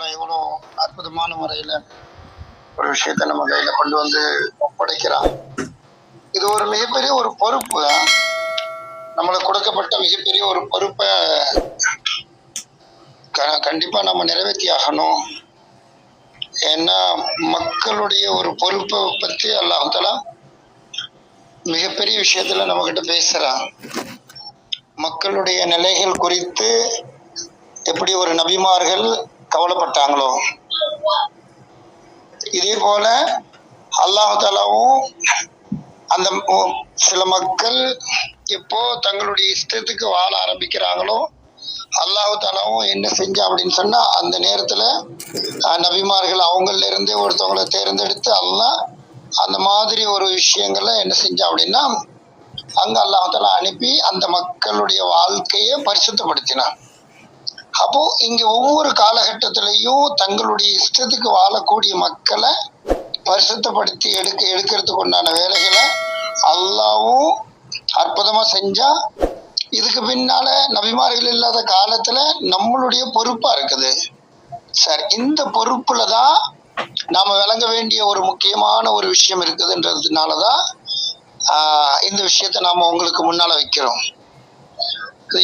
அல்லாஹ் எவ்வளோ அற்புதமான முறையில் ஒரு விஷயத்தை நம்ம கையில் கொண்டு வந்து ஒப்படைக்கிறான். இது ஒரு மிகப்பெரிய ஒரு பொறுப்பு. நம்மளுக்கு கொடுக்கப்பட்ட மிகப்பெரிய ஒரு பொறுப்பை கண்டிப்பாக நம்ம நிறைவேற்றி ஆகணும். ஏன்னா மக்களுடைய ஒரு பொறுப்பை பற்றி அல்லாஹ் தஆலா மிகப்பெரிய விஷயத்துல நம்ம கிட்ட பேசுறான். மக்களுடைய நிலைகள் குறித்து எப்படி ஒரு நபிமார்கள் கவலைப்பட்டாங்களோ, இதே போல அல்லாஹ் தஆலாவும் அந்த சில மக்கள் எப்போ தங்களுடைய இஷ்டத்துக்கு வாழ ஆரம்பிக்கிறாங்களோ அல்லாஹ் தஆலாவும் என்ன செஞ்சா அப்படின்னு சொன்னா, அந்த நேரத்துல நபிமார்கள் அவங்கள இருந்தே ஒருத்தவங்களை தேர்ந்தெடுத்து அல்லாஹ் அந்த மாதிரி ஒரு விஷயங்களை என்ன செஞ்சா அப்படின்னா அங்க அல்லாஹ் தஆலா அனுப்பி அந்த மக்களுடைய வாழ்க்கையை பரிசுத்தப்படுத்தினான். அப்போ இங்க ஒவ்வொரு காலகட்டத்திலையும் தங்களுடைய இஷ்டத்துக்கு வாழக்கூடிய மக்களை பரிசுத்தப்படுத்தி எடுக்கிறதுக்கு உண்டான வேலைகளை அல்லாஹ்வும் அற்புதமா செஞ்சா. இதுக்கு பின்னால நபிமார்கள் இல்லாத காலத்துல நம்மளுடைய பொறுப்பா இருக்குது. சரி, இந்த பொறுப்புல தான் நாம விளங்க வேண்டிய ஒரு முக்கியமான ஒரு விஷயம் இருக்குதுன்றதுனாலதான் இந்த விஷயத்த நாம உங்களுக்கு முன்னால வைக்கிறோம்.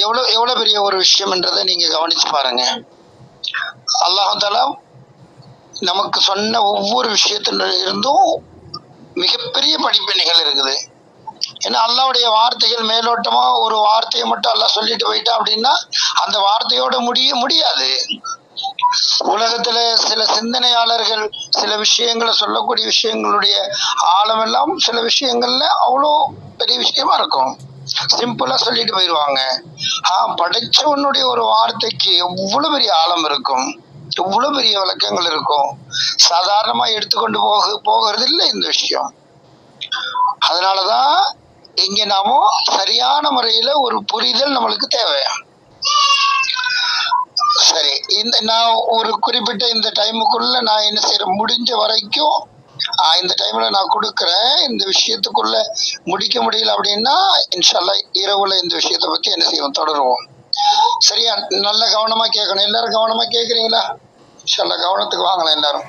எவ்வளவு பெரிய ஒரு விஷயம்ன்றதை நீங்க கவனிச்சு பாருங்க. அல்லாஹ் தஆலா நமக்கு சொன்ன ஒவ்வொரு விஷயத்துல இருந்தும் மிகப்பெரிய படிப்பினைகள் இருக்குது. ஏன்னா அல்லாஹ்வுடைய வார்த்தைகள் மேலோட்டமா ஒரு வார்த்தையை மட்டும் அல்லாஹ் சொல்லிட்டு போயிட்டா அப்படின்னா அந்த வார்த்தையோட முடியாது. உலகத்துல சில சிந்தனையாளர்கள் சில விஷயங்களை சொல்லக்கூடிய விஷயங்களுடைய ஆழமெல்லாம் சில விஷயங்கள்ல அவ்வளோ பெரிய விஷயமா இருக்கும், சிம்பிளா சொல்லிட்டு போயிடுவாங்க. படைச்சவனுடைய ஒரு வார்த்தைக்கு எவ்வளவு பெரிய ஆழம் இருக்கும், எவ்வளவு பெரிய விளக்கங்கள் இருக்கும். சாதாரணமா எடுத்துக்கொண்டு போகிறது இல்லை இந்த விஷயம். அதனாலதான் இங்க நாம சரியான முறையில ஒரு புரிதல் நம்மளுக்கு தேவை. சரி, நான் ஒரு குறிப்பிட்ட இந்த டைமுக்குள்ள நான் என்ன செய்யறேன், முடிஞ்ச வரைக்கும் இந்த டைம்ல நான் கொடுக்குறேன். இந்த விஷயத்துக்குள்ள முடிக்க முடியல அப்படின்னா இன்ஷா அல்லாஹ் இரவுல இந்த விஷயத்தை பத்தி என்ன செய்வோம், தொடருவோம். சரியா? நல்ல கவனமா கேட்கணும். எல்லாரும் கவனமா கேட்குறீங்களா? இன்ஷா அல்லாஹ் கவனத்துக்கு வாங்கலாம் எல்லாரும்.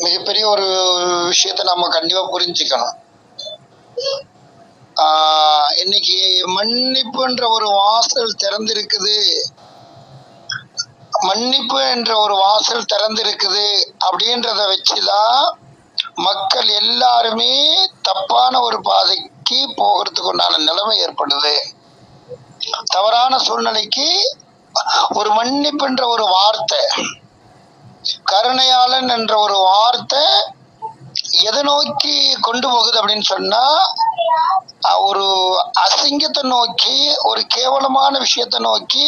மிகப்பெரிய ஒரு விஷயத்த நம்ம கண்டிப்பா புரிஞ்சுக்கணும். இன்னைக்கு மன்னிப்புன்ற ஒரு வாசல் திறந்திருக்குது, மன்னிப்பு என்ற ஒரு வாசல் திறந்திருக்குது அப்படின்றத வச்சுதான் மக்கள் எல்லாருமே தப்பான ஒரு பாதைக்கு போகிறதுக்கு உண்டான நிலைமை ஏற்படுது. தவறான சூழ்நிலைக்கு ஒரு மன்னிப்புன்ற ஒரு வார்த்தை, கருணையாளன் என்ற ஒரு வார்த்தை எதை நோக்கி கொண்டு போகுது அப்படின்னு சொன்னா, ஒரு அசிங்கத்தை நோக்கி, ஒரு கேவலமான விஷயத்தை நோக்கி.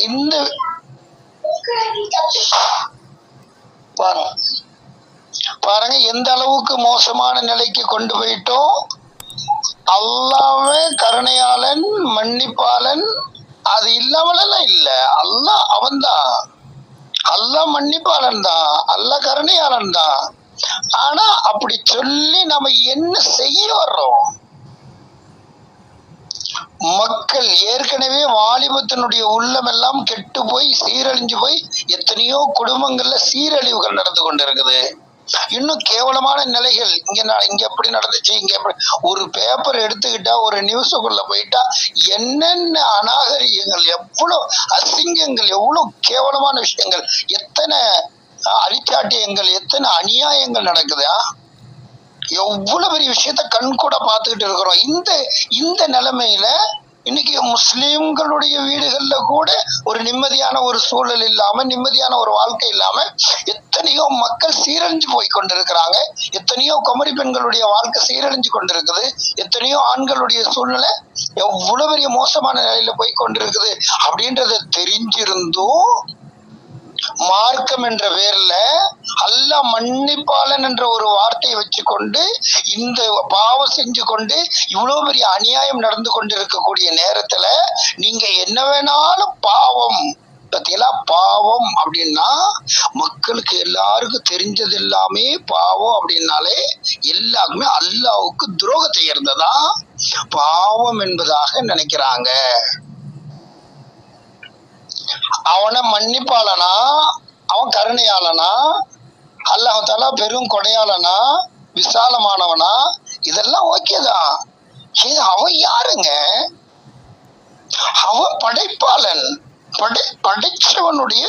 இந்த பாருங்க எந்த அளவுக்கு மோசமான நிலைக்கு கொண்டு போயிட்டோம். அல்லாஹ்வே கருணையாளன் மன்னிப்பாளன் அது இல்லாமலாம் இல்ல, அல்லாஹ் அவன்தான். அல்லாஹ் மன்னிப்பாளன் தான், அல்லாஹ் கருணையாளன் தான். ஆனா அப்படி சொல்லி நம்ம என்ன செய்ய வர்றோம்? மக்கள் ஏற்கனவே வாலிபத்தினுடைய உள்ளம் எல்லாம் கெட்டு போய் சீரழிஞ்சு போய் எத்தனையோ குடும்பங்கள்ல சீரழிவுகள் நடந்து கொண்டு இருக்குது. இன்னும் கேவலமான நிலைகள் இங்க எப்படி நடந்துச்சு, இங்க எப்படி, ஒரு பேப்பர் எடுத்துக்கிட்டா ஒரு நியூஸுக்குள்ள போயிட்டா என்னென்ன அநாகரிகங்கள், எவ்வளவு அசிங்கங்கள், எவ்வளவு கேவலமான விஷயங்கள், எத்தனை அழிச்சாட்டியங்கள், எத்தனை அநியாயங்கள் நடக்குதா, எவ்வளவு பெரிய விஷயத்த கண் கூட பார்த்துக்கிட்டு இருக்கிறோம். இந்த நிலைமையில இன்னைக்கு முஸ்லிம்களுடைய வீடுகள்ல கூட ஒரு நிம்மதியான ஒரு சூழல் இல்லாம, நிம்மதியான ஒரு வாழ்க்கை இல்லாம எத்தனையோ மக்கள் சீரழிஞ்சு போய் கொண்டிருக்கிறாங்க. எத்தனையோ குமரி பெண்களுடைய வாழ்க்கை சீரழிஞ்சு கொண்டிருக்குது. எத்தனையோ ஆண்களுடைய சூழ்நிலை எவ்வளவு பெரிய மோசமான நிலையில போய் கொண்டிருக்குது. அப்படின்றத தெரிஞ்சிருந்தும் மார்க்கம் என்ற பேர்ல அல்லாஹ் மன்னிப்பாளன் என்ற ஒரு வார்த்தையை வச்சுக்கொண்டு இந்த பாவம் செஞ்சு கொண்டு இவ்வளவு பெரிய அநியாயம் நடந்து கொண்டிருக்கக்கூடிய நேரத்துல நீங்க என்ன வேணாலும் பாவம் பத்தியலா, பாவம் அப்படின்னா மக்களுக்கு எல்லாருக்கும் தெரிஞ்சது எல்லாமே பாவம் அப்படின்னாலே எல்லாருமே அல்லாஹ்வுக்கு துரோகம் செய்யறதுதான் பாவம் என்பதாக நினைக்கிறாங்க. அவனை மன்னிப்பாளனா, அவன் கருணையாளனா, அல்லாஹாலா பெரும் கொடையாளனா, விசாலமானவனா, இதெல்லாம் ஓகேதான். அவன் யாருங்க? அவன் படைப்பாளன். படைச்சவனுடைய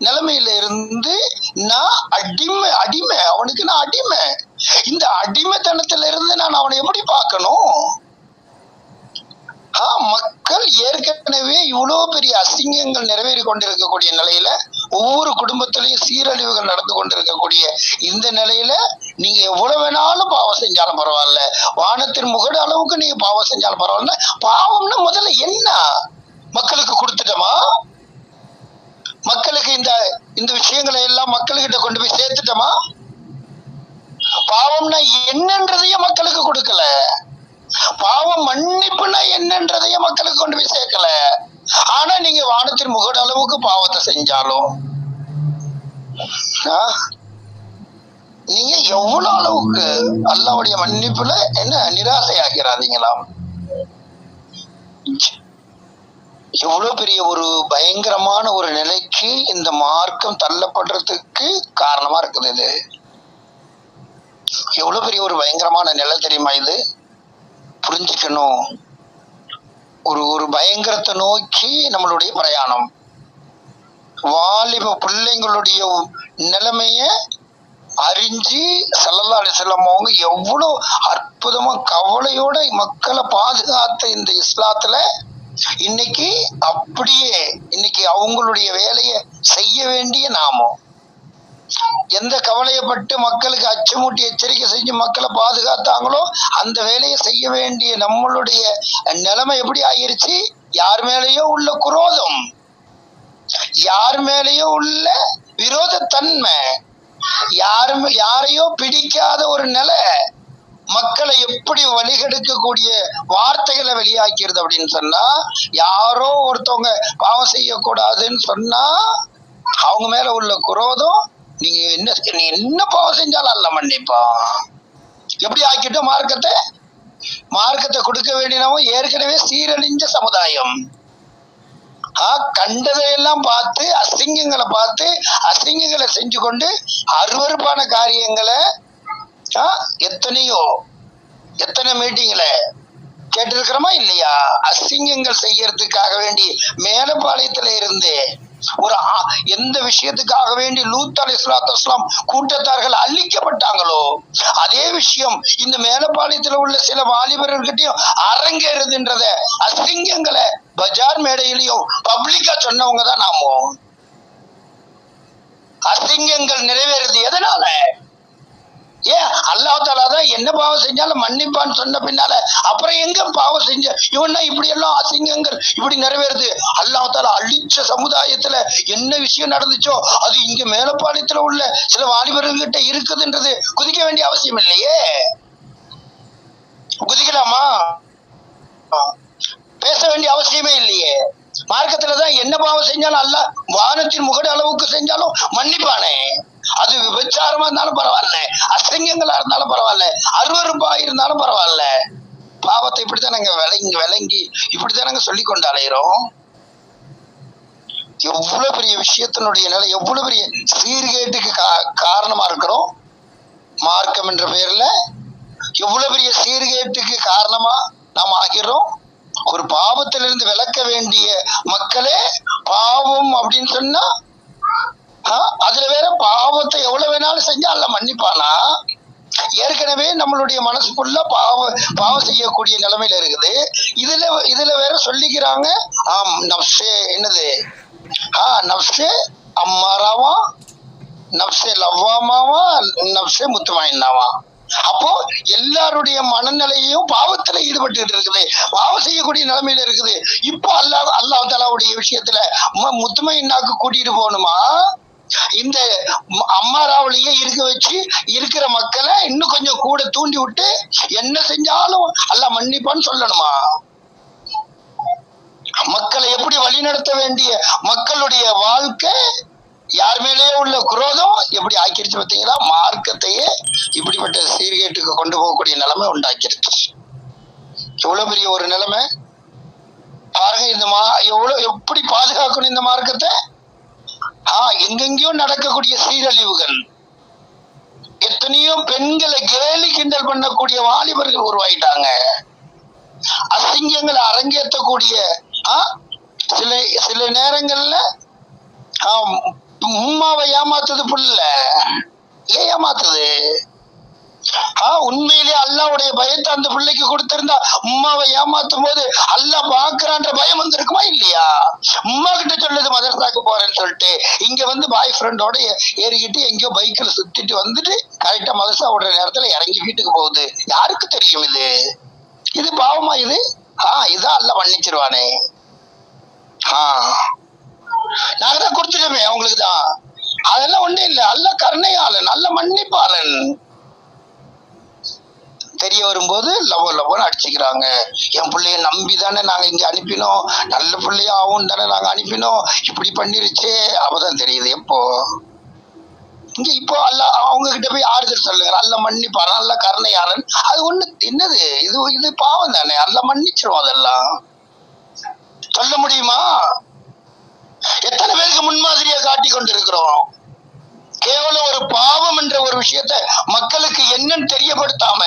நிலைமையில இருந்து நான் அடிமை, அவனுக்கு நான் அடிமை. இந்த அடிமைத்தனத்துல இருந்து நான் அவனை எப்படி பார்க்கணும்? மக்கள் ஏற்கனவே இவ்வளவு பெரிய அசிங்கங்கள் நிறைவேறி கொண்டிருக்கக்கூடிய நிலையில, ஒவ்வொரு குடும்பத்திலையும் சீரழிவுகள் நடந்து கொண்டிருக்கக்கூடிய இந்த நிலையில நீங்க எவ்வளவு வேணாலும் பாவம் செஞ்சாலும் பரவாயில்ல, வானத்தின் முகடு அளவுக்கு நீங்க பாவம் செஞ்சாலும் பரவாயில்ல. பாவம்னா முதல்ல என்ன? மக்களுக்கு கொடுத்துட்டோமா? மக்களுக்கு இந்த விஷயங்களை எல்லாம் மக்கள்கிட்ட கொண்டு போய் சேர்த்துட்டோமா? பாவம்னா என்னன்றதையே மக்களுக்கு கொடுக்கல. பாவம் மன்னிப்புனா என்னன்றதையே மக்களுக்கு கொண்டு போய் சேர்க்கல. ஆனா நீங்க வானத்தின் முகடு அளவுக்கு பாவத்தை செஞ்சாலும் நீங்க எவ்வளவு அளவுக்கு அல்லாஹ்வுடைய மன்னிப்புல என்ன நிராசையாகிறாதீங்களா? எவ்வளவு பெரிய ஒரு பயங்கரமான ஒரு நிலைக்கு இந்த மார்க்கம் தள்ளப்படுறதுக்கு காரணமா இருக்குது. இது எவ்வளவு பெரிய ஒரு பயங்கரமான நிலை தெரியுமா? இது புரிஞ்சுக்கணும். ஒரு பயங்கரத்தை நோக்கி நம்மளுடைய பிரயாணம். வாலிப பிள்ளைங்களுடைய நிலைமைய அறிஞ்சு ஸல்லல்லாஹு அலைஹி வஸல்லம் அவங்க எவ்வளவு அற்புதமா கவலையோட மக்களை பாதுகாத்த இந்த இஸ்லாத்துல இன்னைக்கு அப்படியே இன்னைக்கு அவங்களுடைய வேலையை செய்ய வேண்டிய நாமோ, எந்த கவலையப்பட்டு மக்களுக்கு அச்சமூட்டி எச்சரிக்கை செஞ்சு மக்களை பாதுகாத்தாங்களோ அந்த வேலையை செய்ய வேண்டிய நம்மளுடைய நிலைமை எப்படி ஆயிருச்சு? யார் மேலேயோ உள்ள குரோதம், யார் மேலேயோ உள்ள விரோதத்தன்மை, யாரையோ பிடிக்காத ஒரு நிலை, மக்களை எப்படி வழிகெடுக்கக்கூடிய வார்த்தைகளை வெளியாக்கிறது அப்படின்னு சொன்னா, யாரோ ஒருத்தவங்க பாவம் செய்யக்கூடாதுன்னு சொன்னா அவங்க மேல உள்ள குரோதம், நீங்க என்ன பாவம் செஞ்சாலும் அல்ல மன்னிப்பா. எப்படி ஆக்கிட்ட மார்க்கத்தை கொடுக்க வேண்டியனவும் ஏற்கனவே சீரழிஞ்ச சமுதாயம். கண்டதையெல்லாம் பார்த்து அசிங்கங்களை செஞ்சு கொண்டு அருவருப்பான காரியங்களை எத்தனை மீட்டிங்ல கேட்டிருக்கிறோமா இல்லையா? அசிங்கங்கள் செய்யறதுக்காக வேண்டி மேலப்பாளையத்துல இருந்து எந்த விஷயத்துக்காக வேண்டி லூத் அலைஹிஸ்ஸலாத்து வஸ்ஸலாம் கூட்டத்தார்கள் அழிக்கப்பட்டாங்களோ அதே விஷயம் இந்த மேலப்பாளையத்துல உள்ள சில வாலிபர்கள்கிட்டயும் அரங்கேறுதுன்றத அசிங்கங்களை பஜார் மேடையிலையும் பப்ளிக்கா சொன்னவங்க தான் நாமோ. அசிங்கங்கள் நிறைவேறுது எதனால? ஏன் அல்லாஹ் தஆலா தான் என்ன பாவம் செஞ்சாலும் மன்னிப்பான்னு சொன்ன பின்னால அப்புறம் எங்க பாவம் செஞ்ச இவன்னா இப்படி எல்லாம் அசிங்கங்கள் இப்படி நிறைவேறுது? அல்லாஹ் தஆலா அழிச்ச சமுதாயத்துல என்ன விஷயம் நடந்துச்சோ அது இங்க மேலப்பாளையத்துல உள்ள சில வாலிபர்கள்கிட்ட இருக்குதுன்றது குதிக்க வேண்டிய அவசியம் இல்லையே. குதிக்கலாமா? பேச வேண்டிய அவசியமே இல்லையே. மார்க்கத்துலதான் என்ன பாவம் செஞ்சாலும் அல்லாஹ் வானத்தின் முகடு அளவுக்கு செஞ்சாலும் மன்னிப்பானே. அது விபச்சாரமா இருந்தாலும் பரவாயில்ல, அசிங்கங்களா இருந்தாலும் பரவாயில்ல, அருவருப்பா இருந்தாலும் பரவாயில்ல. பாவத்தை இப்படித்தான் நாங்க விளங்கி இப்படித்தான் நாங்க சொல்லி கொண்டு அலைகிறோம். எவ்வளவு பெரிய விஷயத்தினுடைய நிலை, எவ்வளவு பெரிய சீர்கேட்டுக்கு காரணமா இருக்கிறோம். மார்க்கம் என்ற பெயர்ல எவ்வளவு பெரிய சீர்கேட்டுக்கு காரணமா நாம் ஆகிறோம். ஒரு பாவத்திலிருந்து விளக்க வேண்டிய மக்களே பாவம் அப்படின்னு சொன்னா அதுல வேற பாவத்தை எவ்வளவு வேணாலும் செஞ்சா அல்ல மன்னிப்பானா? ஏற்கனவே நம்மளுடைய மனசுக்குள்ள பாவம் செய்யக்கூடிய நிலைமையில இருக்குது. இதுல வேற சொல்லிக்கிறாங்க நப்சே என்னது நப்சே அம்மாராவா, நப்சே லவ்வாமாவா, நப்சே முத்துமாயின்னாவா. அப்போ எல்லாருடைய மனநிலையும் பாவத்துல ஈடுபட்டு இருக்குது, பாவம் செய்யக்கூடிய நிலைமையில இருக்குது. இப்போ அல்லாஹ் தஆலாவுடைய விஷயத்துல முத்துமையின்னாக்கு கூட்டிட்டு போகணுமா? இந்த அம்மாராவிலேயே இருக்க வச்சு இருக்கிற மக்களை இன்னும் கொஞ்சம் கூட தூண்டி விட்டு என்ன செஞ்சாலும் அல்லாஹ் மன்னிப்பான்னு சொல்லணுமா? மக்களை எப்படி வழிநடத்த வேண்டிய மக்களுடைய வாழ்க்கை யார் மேலேயே உள்ள குரோதம் எப்படி ஆக்கிருச்சு பார்த்தீங்களா? மார்க்கத்தையே இப்படிப்பட்ட சீர்கேட்டுக்கு கொண்டு போகக்கூடிய நிலைமை உண்டாக்கிருச்சு. எவ்வளவு பெரிய ஒரு நிலைமை. பாருங்க இந்த எவ்வளவு எப்படி பாதுகாக்கணும் இந்த மார்க்கத்தை. எங்கெங்கயோ நடக்கக்கூடிய சீரழிவுகள், எத்தனையோ பெண்களை கேலி கிண்டல் பண்ணக்கூடிய வாலிபர்கள் உருவாயிட்டாங்க. அசிங்கங்களை அரங்கேற்றக்கூடிய சில சில நேரங்கள்ல உம்மாவை ஏமாத்துது புள்ள. ஏன் ஏமாத்துது? உண்மையிலே அல்லாவுடைய பயத்தை அந்த பிள்ளைக்கு கொடுத்திருந்தா உம்மாவை ஏமாத்தும் போது அல்லாஹ் பாக்குறான்ற பயம் வந்திருக்குமா இல்லையா? உம்மா கிட்ட சொல்லுது மதரசாக்கு போறேன்னு சொல்லிட்டு, இங்க வந்து பாய் ஃப்ரெண்டோட ஏறிக்கிட்டு எங்கேயோ பைக்ல சுத்திட்டு வந்துட்டு கரெக்டா மதரசா விடுற நேரத்துல இறங்கி வீட்டுக்கு போகுது. யாருக்கு தெரியும் இது? இது பாவமா? இது இதான் அல்லாஹ் மன்னிச்சிருவானே. நாங்க தான் கொடுத்துட்டோமே அவங்களுக்கு தான். அதெல்லாம் ஒண்ணும் இல்லை. அல்லாஹ் கருணையாளன், நல்ல மன்னிப்பாளன். தெரிய வரும்போது லவோன்னு அடிச்சுக்கிறாங்க. என் பிள்ளைய நம்பி தானே நாங்க இங்க அனுப்பினோம், நல்ல பிள்ளையா ஆகும் தானே நாங்க அனுப்பினோம், இப்படி பண்ணிருச்சே. அப்பதான் தெரியுது எப்போ இங்க இப்போ அவங்க கிட்ட போய் ஆறுதல் சொல்லுங்க. நல்ல மன்னிப்பாரு, நல்ல கருணையாளன். அது ஒண்ணு என்னது? இது பாவம் தானே. நல்ல மன்னிச்சிரும். அதெல்லாம் சொல்ல முடியுமா? எத்தனை பேருக்கு முன்மாதிரியா காட்டி கொண்டிருக்கிறோம். கேவலம் ஒரு பாவம் என்ற ஒரு விஷயத்த மக்களுக்கு என்னன்னு தெரியப்படுத்தாம,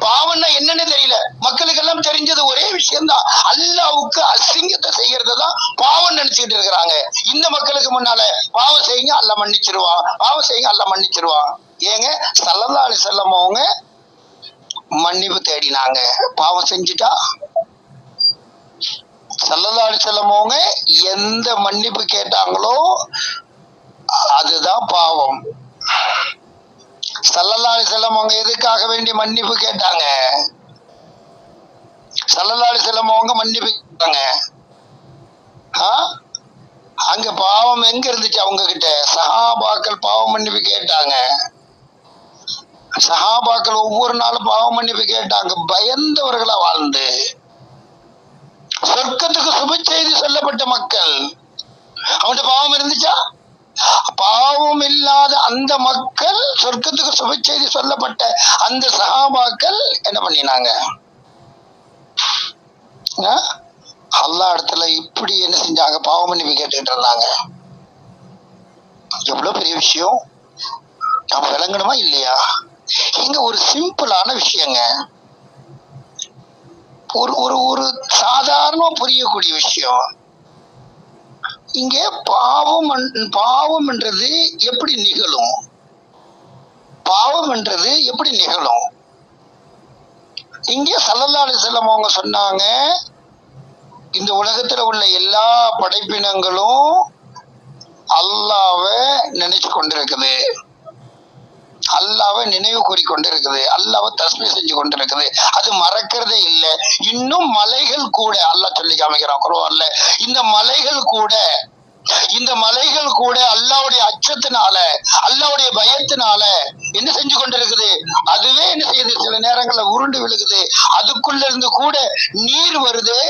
பாவம்னா என்னன்னு தெரியல, மக்களுக்கு எல்லாம் தெரிஞ்சது ஒரே விஷயம்தான், அல்லாவுக்கு அசிங்கத்தை செய்யறதுதான் பாவம் நினைச்சுட்டு இருக்கிறாங்க. இந்த மக்களுக்கு முன்னால பாவம் செய்யுங்க அல்லாஹ் மன்னிச்சிருவான், பாவம் செய்யுங்க அல்லாஹ் மன்னிச்சிருவான். ஏங்க ஸல்லல்லாஹு அலைஹி வஸல்லம் அவங்க மன்னிப்பு தேடினாங்க. பாவம் செஞ்சுட்டா ஸல்லல்லாஹு அலைஹி வஸல்லம் அவங்க எந்த மன்னிப்பு கேட்டாங்களோ அதுதான் பாவம். ஸல்லல்லாஹு அலைஹி வஸல்லம் அவங்க எதுக்காக வேண்டி மன்னிப்பு கேட்டாங்க? ஸல்லல்லாஹு அலைஹி வஸல்லம் அவங்க மன்னிப்பு கேட்டாங்க. அங்க பாவம் எங்க இருந்துச்சு அவங்க கிட்ட? சஹாபாக்கள் பாவம் மன்னிப்பு கேட்டாங்க. சஹாபாக்கள் ஒவ்வொரு நாளும் பாவம் மன்னிப்பு கேட்டாங்க. பயந்தவர்களா வாழ்ந்து சொர்க்கத்துக்கு சுப செய்தி சொல்லப்பட்ட மக்கள். அவன்கிட்ட பாவம் இருந்துச்சா? பாவம் இல்லாத அந்த மக்கள், சொர்க்கத்துக்கு சுப செய்தி சொல்லப்பட்ட அந்த சஹாபாக்கள் என்ன பண்ணினாங்க? அல்லாஹ் இடத்துல இப்படி என்ன செஞ்சாங்க? பாவம் மன்னிப்பு கேட்டுக்கிட்டு இருந்தாங்க. எவ்வளவு பெரிய விஷயம் நம்ம விளங்கணுமா இல்லையா? இங்க ஒரு சிம்பிளான விஷயங்க, ஒரு ஒரு ஒரு சாதாரணமா புரியக்கூடிய விஷயம். இங்க பாவம் என்றது எப்படி நிகழும்? பாவம் என்றது எப்படி நிகழும்? இங்கே ஸல்லல்லாஹு அலைஹி வஸல்லம் அவங்க சொன்னாங்க, இந்த உலகத்துல உள்ள எல்லா படைப்பினங்களும் அல்லாஹ்வை நினைச்சு கொண்டிருக்குது, அல்லாஹ்வை நினைவு கூறிக்கொண்டிருக்குது, அல்லாஹ்வை தஸ்பீஹ் செஞ்சு கொண்டிருக்குது. அது மறக்கிறதே இல்லை. இன்னும் மலைகள் கூட அல்லாஹ் சொல்லி காமிக்கிறான் குர்ஆன்ல, இந்த மலைகள் கூட அல்லாஹ்வுடைய அச்சத்தினால, அல்லாஹ்வுடைய பயத்தினால என்ன செஞ்சு கொண்டிருக்குது? அதுவே என்ன செய்யுது? சில நேரங்கள்ல உருண்டு விழுகுது. அதுக்குள்ள இருந்து கூட நீர் வருது.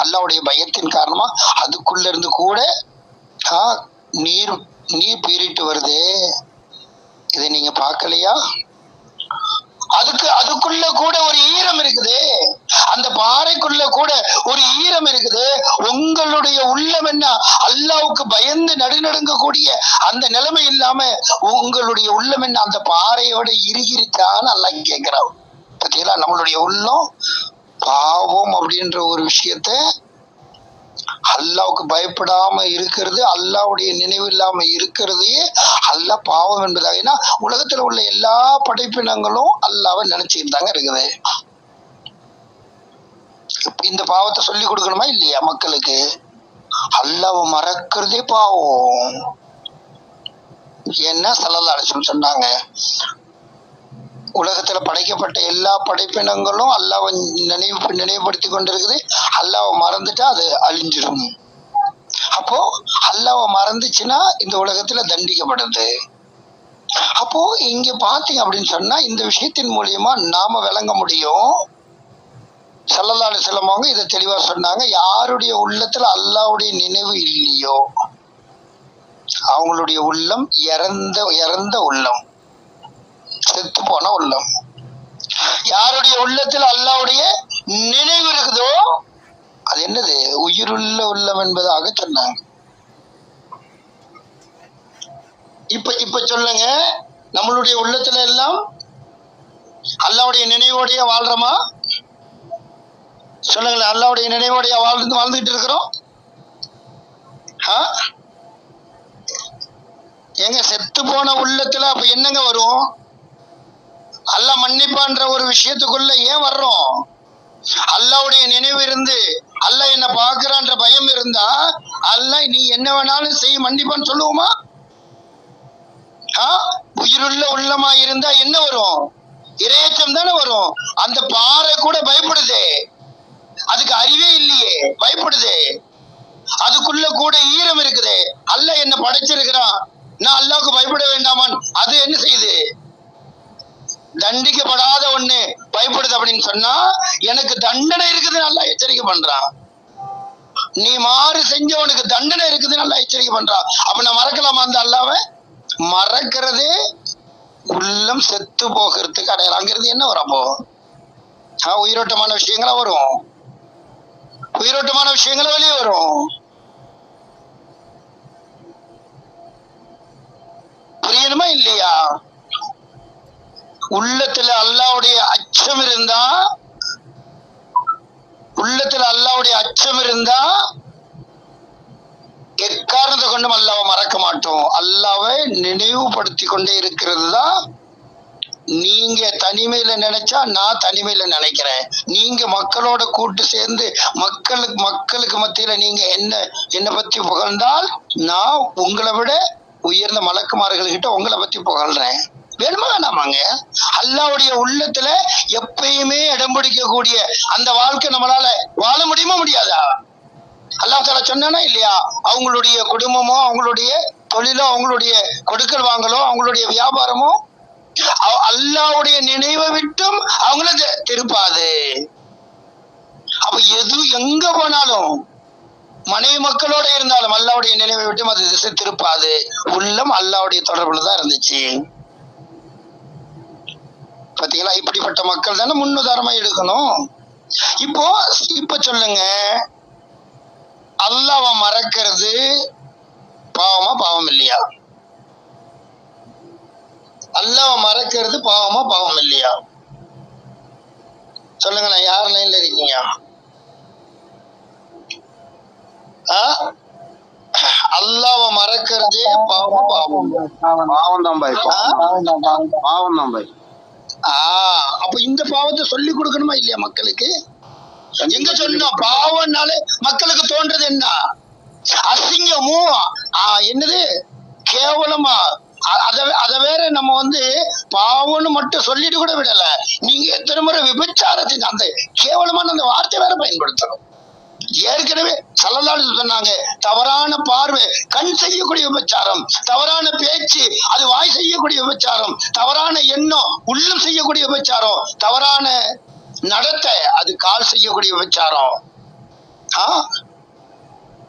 அல்லாஹ்வுடைய பயத்தின் காரணமா அதுக்குள்ள இருந்து கூட நீர் பீறிட்டு வருது. இதை நீங்க பார்க்கலையா? அதுக்குள்ள கூட ஒரு ஈரம் இருக்குது. அந்த பாறைக்குள்ள கூட ஒரு ஈரம் இருக்குது. உங்களுடைய உள்ளம் என்ன? அல்லாஹ்வுக்கு பயந்து நடுநடுங்கக்கூடிய அந்த நிலைமை இல்லாம உங்களுடைய உள்ளம் என்ன? அந்த பாறையோட இறுகிருச்சான்னு அல்லாஹ் கேட்கிறான். பார்த்தீங்களா? நம்மளுடைய உள்ளம் பாவம் அப்படின்ற ஒரு விஷயத்த, அல்லாஹ்வுக்கு பயப்படாம இருக்கிறது, அல்லாஹ்வுடைய நினைவு இல்லாம இருக்கிறதையே அல்லாஹ் பாவம் என்பதாக. ஏன்னா உலகத்துல உள்ள எல்லா படைப்பினங்களும் அல்லாஹ்வை நினைச்சுட்டு தாங்க இருக்குது. இந்த பாவத்தை சொல்லி கொடுக்கணுமா இல்லையா மக்களுக்கு? அல்லாஹ்வை மறக்கிறதே பாவம். ஏன்னா ஸல்லல்லாஹு அலைஹி வஸல்லம் சொன்னாங்க, உலகத்துல படைக்கப்பட்ட எல்லா படைப்பினங்களும் அல்லாஹ்வை நினைவுபடுத்தி கொண்டிருக்குது. அல்லாஹ்வை மறந்துட்டா அது அழிஞ்சிடும். அப்போ அல்லாஹ்வை மறந்துச்சுன்னா இந்த உலகத்துல தண்டிக்கப்படுது. அப்போ இங்க பாத்தீங்க அப்படின்னு சொன்னா இந்த விஷயத்தின் மூலியமா நாம விளங்க முடியும். ஸல்லல்லாஹு அலைஹி வஸல்லம் அவங்க இதை தெளிவா சொன்னாங்க, யாருடைய உள்ளத்துல அல்லாஹ்வுடைய நினைவு இல்லையோ அவங்களுடைய உள்ளம் இறந்த உள்ளம், செத்து போன உள்ளம். யாருடைய உள்ளத்துல அல்லாஹ்வுடைய நினைவு இருக்குதோ அது என்னது? உயிருள்ள உள்ளம் என்பதாக சொன்னாங்க. இப்ப சொல்லுங்க, நம்மளுடைய உள்ளத்துல எல்லாம் அல்லாவுடைய நினைவோடைய வாழ்றோமா? சொல்லுங்களேன், அல்லாவுடைய நினைவோடைய வாழ்ந்துட்டு இருக்கிறோம். எங்க செத்து போன உள்ளத்துல அப்ப என்னங்க வரும்? அல்லாஹ் மன்னிப்பான்ற ஒரு விஷயத்துக்குள்ள ஏன் வர்றோம்? அல்லாவுடைய நினைவு இருந்து அல்லாஹ் என்ன பாக்குறான்ற பயம் இருந்தா அல்லாஹ் நீ என்ன வேணாலும் செய் மன்னிப்பான்னு சொல்லுவோமா? உயிருள்ள உள்ளமா இருந்தா என்ன வரும்? இரையச்சம் தானே வரும். அந்த பாறை கூட பயப்படுதே, அதுக்கு அறிவே இல்லையே, பயப்படுதே. அதுக்குள்ள கூட ஈரம் இருக்குதே. அல்லாஹ் என்ன படைச்சிருக்கிறான், நான் அல்லாஹ்வுக்கு பயப்பட வேண்டாமான் அது என்ன செய்யுது? தண்டிக்கப்படாத ஒண்ணு பயப்படுது அப்படின்னு சொன்னா எனக்கு தண்டனை இருக்குதுன்னு அல்லாஹ் எச்சரிக்கை பண்றான். நீ மாறு செஞ்சவனுக்கு தண்டனை இருக்குதுன்னு அல்லாஹ் எச்சரிக்கை பண்றான். அப்ப நான் மறக்கலாமா? அந்த அல்லாஹ்வை மறக்கிறதே உள்ளம் செத்து போகிறதுக்கு அடையாளம். அங்கிருந்து என்ன வரும்? அப்போ உயிரோட்டமான விஷயங்களா வரும், உயிரோட்டமான விஷயங்களா வெளியே வரும். புரியணுமா இல்லையா? உள்ளத்துல அல்லாஹ்வுடைய அச்சம் இருந்தா, உள்ளத்துல அல்லாஹ்வுடைய அச்சம் இருந்தா எக்காரணத்தை கொண்டும் அல்லாஹ்வை மறக்க மாட்டோம். அல்லாஹ்வை நினைவுபடுத்தி கொண்டே இருக்கிறது தான். நீங்க தனிமையில நினைச்சா நான் தனிமையில நினைக்கிறேன், நீங்க மக்களோட கூட்டு சேர்ந்து மக்களுக்கு மத்தியில நீங்க என்ன பத்தி புகழ்ந்தால் நான் உங்களை விட உயர்ந்த மலக்குமார்கள் கிட்ட உங்களை பத்தி புகழ்றேன். வேணுமா வேணாமாங்க? அல்லாஹ்வுடைய உள்ளத்துல எப்பயுமே இடம் பிடிக்கக்கூடிய அந்த வாழ்க்கை நம்மளால வாழ முடியுமா முடியாதா? அல்லாஹ் தஆலா சொன்னானா இல்லையா? அவங்களுடைய குடும்பமோ, அவங்களுடைய தொழிலோ, அவங்களுடைய கொடுக்கல் வாங்கலோ, அவங்களுடைய வியாபாரமோ அல்லாஹ்வுடைய நினைவை விட்டும் அவங்கள திருப்பாது. அப்ப எது எங்க போனாலும் மனைவி மக்களோட இருந்தாலும் அல்லாஹ்வுடைய நினைவை விட்டும் அது திசை திருப்பாது. உள்ளம் அல்லாஹ்வுடைய தொடர்புல தான் இருந்துச்சு. பாத்தீங்களா? இப்படிப்பட்ட மக்கள் தானே முன்னுதாரணமா எடுக்கணும். இப்ப சொல்லுங்க, அல்லாஹ்வை மறக்கிறது பாவமா பாவம் இல்லையா? அல்லாஹ்வை மறக்கிறது பாவமா பாவம் இல்லையா? சொல்லுங்களேன், யார் லைன்ல இருக்கீங்க? அல்லாஹ்வை மறக்கிறதே பாவமா பாவம்? பாவம் தான் பாய், பாவம் தான் பாய். அப்ப இந்த பாவத்தை சொல்லி கொடுக்கணுமா இல்லையா மக்களுக்கு? எங்க சொன்னா பாவம்னாலே மக்களுக்கு தோன்றது என்ன? அசிங்கமும் என்னது கேவலமா. அத வேற நம்ம பாவம்னு மட்டும் சொல்லிட்டு கூட விடல. நீங்க எத்தனை முறை விபச்சாரத்தின் அந்த கேவலமான அந்த வார்த்தை வேற பயன்படுத்தணும். ஏற்கனவே ஸல்லல்லாஹு அலைஹி வஸல்லம் சொன்னாங்க, தவறான பார்வை கண் செய்யக்கூடிய விபச்சாரம், தவறான பேச்சு அது வாய் செய்யக்கூடிய விபச்சாரம், தவறான எண்ணம் உள்ளம் செய்யக்கூடிய விபச்சாரம், தவறான நடத்தை அது கால் செய்யக்கூடிய விபச்சாரம்,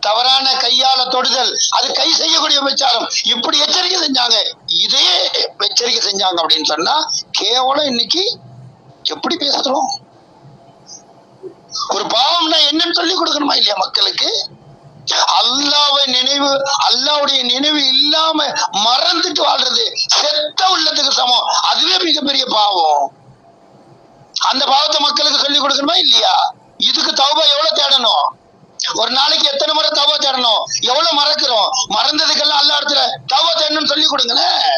தவறான கையால தொடுதல் அது கை செய்யக்கூடிய விபச்சாரம். இப்படி எச்சரிக்கை செஞ்சாங்க. இதே எச்சரிக்கை செஞ்சாங்க அப்படின்னு சொன்னா கேவலம் இன்னைக்கு எப்படி பேசுறோம்? ஒரு பாவம்னா என்னன்னு சொல்லி கொடுக்கணுமா இல்லையா மக்களுக்கு? அல்லாஹ்வுடைய நினைவு இல்லாம மறந்துட்டு வாழ்றது செத்த உள்ளத்துக்கு சமம். அதுவே மிகப்பெரிய பாவம். அந்த பாவத்தை மக்களுக்கு சொல்லி கொடுக்கணுமா இல்லையா? இதுக்கு தௌபா எவ்வளவு தேடணும்? ஒரு நாளைக்கு எத்தனை முறை தௌபா தேடணும்? எவ்வளவு மறக்கிறோம்? மறந்ததுக்கெல்லாம் அல்லாஹ் இடத்துல தௌபா தேடணும்னு சொல்லி கொடுங்களேன்.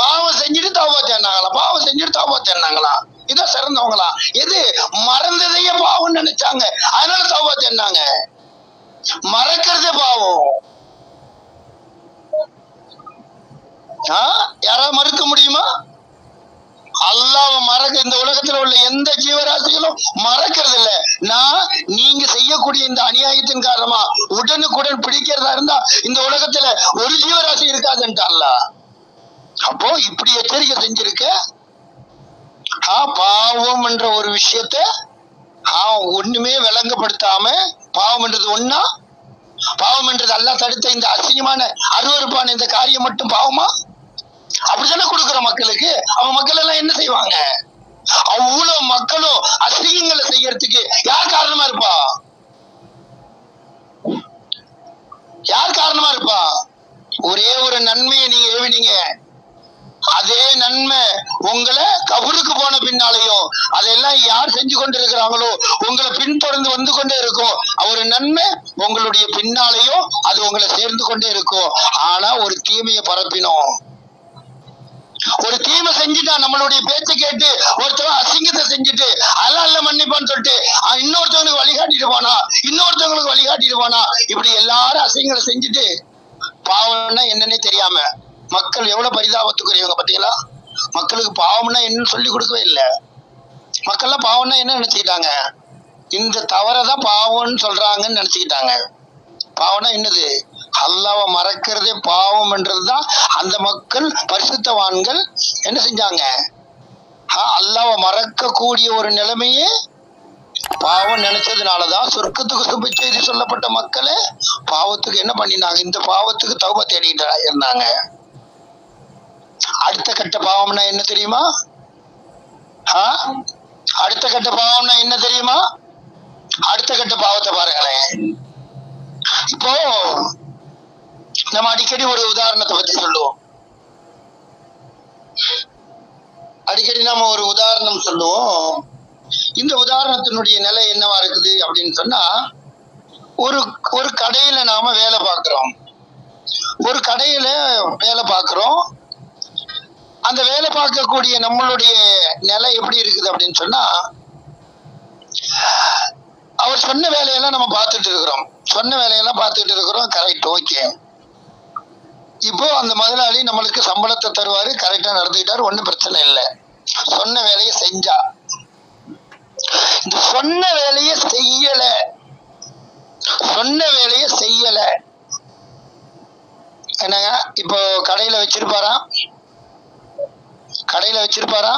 பாவம் செஞ்சுட்டு தௌபா தேடினாங்களா? பாவம் செஞ்சுட்டு தௌபா தேடினாங்களா? இதான் சிறந்தவங்களா? எது மறந்ததையே பாவம் நினைச்சாங்க, அதனால தௌபா தேடினாங்க. மறக்கிறதே பாவம். யாராவது மறுக்க முடியுமா? அல்லாஹ்வை மறக்க இந்த உலகத்துல உள்ள எந்த ஜீவராசிகளும் மறக்கிறது இல்ல. நீங்க செய்யக்கூடிய இந்த அநியாயத்தின் காரணமா உடனுக்குடன் பிடிக்கிறதா இருந்தா இந்த உலகத்துல ஒரு ஜீவராசி இருக்காதுன்ட்டு அல்லாஹ். அப்போ இப்படி எச்சரிக்கை செஞ்சிருக்க. பாவம் என்ற ஒரு விஷயத்த ஒண்ணுமே விளங்கப்படுத்தாம பாவம் என்றது ஒன்னா, பாவம் என்றது அல்லாஹ் தடுத்த இந்த அசிங்கமான அருவருப்பான இந்த காரியம் மட்டும் பாவமா? அப்படித்தானே கொடுக்குற மக்களுக்கு. அவன் மக்கள் எல்லாம் என்ன செய்வாங்க? அவ்வளவு மக்களும் அசிங்கங்களை செய்யறதுக்கு யார் காரணமா இருப்பா? யார் காரணமா இருப்பா? ஒரே ஒரு நன்மையை நீங்க ஏவினீங்க, அதே நன்மை உங்களை கபருக்கு போன பின்னாலேயும் அதெல்லாம் யார் செஞ்சு கொண்டிருக்கிறாங்களோ உங்களை பின்தொடர்ந்து வந்து கொண்டே இருக்கும். ஒரு நன்மை உங்களுடைய பின்னாலேயும் அது உங்களை சேர்ந்து கொண்டே இருக்கும். ஆனா ஒரு தீமையை பரப்பினோம், ஒரு தீமை செஞ்சுட்டா, நம்மளுடைய பேச்சை கேட்டு ஒருத்தவன் அசிங்கத்தை செஞ்சுட்டு அதெல்லாம் இல்ல மன்னிப்பான்னு சொல்லிட்டு இன்னொருத்தவங்களுக்கு வழிகாட்டிட்டு போனா, இன்னொருத்தவங்களுக்கு வழிகாட்டிட்டு போனா, இப்படி எல்லாரும் அசிங்கங்களை செஞ்சுட்டு பாவம்னா என்னன்னே தெரியாம மக்கள் எவ்வளவு பரிதாபத்துக்குரியவங்க பாத்தீங்களா? மக்களுக்கு பாவம்னா என்னன்னு சொல்லி கொடுக்கவே இல்லை. மக்கள்லாம் பாவம்னா என்ன நினைச்சுக்கிட்டாங்க? இந்த தவறதான் பாவம்னு சொல்றாங்கன்னு நினைச்சுக்கிட்டாங்க. பாவம்னா என்னது? அல்லாஹ்வை மறக்கிறதே பாவம் என்றதுதான் அந்த மக்கள் பரிசுத்தவான்கள் என்ன செஞ்சாங்க? அல்லாஹ்வை மறக்கக்கூடிய ஒரு நிலைமையே பாவம் நினைச்சதுனாலதான் சொர்க்கத்துக்கு சுப செய்தி சொல்லப்பட்ட மக்களே பாவத்துக்கு என்ன பண்ணினாங்க? இந்த பாவத்துக்கு தௌபா தேடிட்டு இருந்தாங்க. அடுத்த கட்ட பாவம்னா என்ன தெரியுமா? அடுத்த கட்ட பாவம்னா என்ன தெரியுமா? அடுத்த கட்ட பாவத்தை பாருங்களேன். இப்போ நம்ம அடிக்கடி ஒரு உதாரணத்தை பத்தி சொல்லுவோம். அடிக்கடி நம்ம ஒரு உதாரணம் சொல்லுவோம். இந்த உதாரணத்தினுடைய நிலை என்னவா இருக்குது அப்படின்னு சொன்னா, ஒரு கடையில நாம வேலை பார்க்கிறோம். ஒரு கடையில வேலை பார்க்கிறோம். அந்த வேலை பார்க்கக்கூடிய நம்மளுடைய நிலை எப்படி இருக்குது அப்படின்னு சொன்னா, அவர் சொன்ன வேலையெல்லாம் நம்ம பார்த்துட்டு இருக்கிறோம். சொன்ன வேலையெல்லாம் பார்த்துட்டு இருக்கிறோம். Correct, okay. இப்போ அந்த முதலாளி நம்மளுக்கு சம்பளத்தை தருவாரு, கரெக்டா நடந்துக்கிட்டாரு, ஒன்னும் பிரச்சனை இல்லை. சொன்ன வேலையை செஞ்சா, இந்த சொன்ன வேலையை செய்யல, சொன்ன வேலையை செய்யல என்னங்க? இப்போ கடையில வச்சிருப்பாரா? கடையில வச்சிருப்பாரா?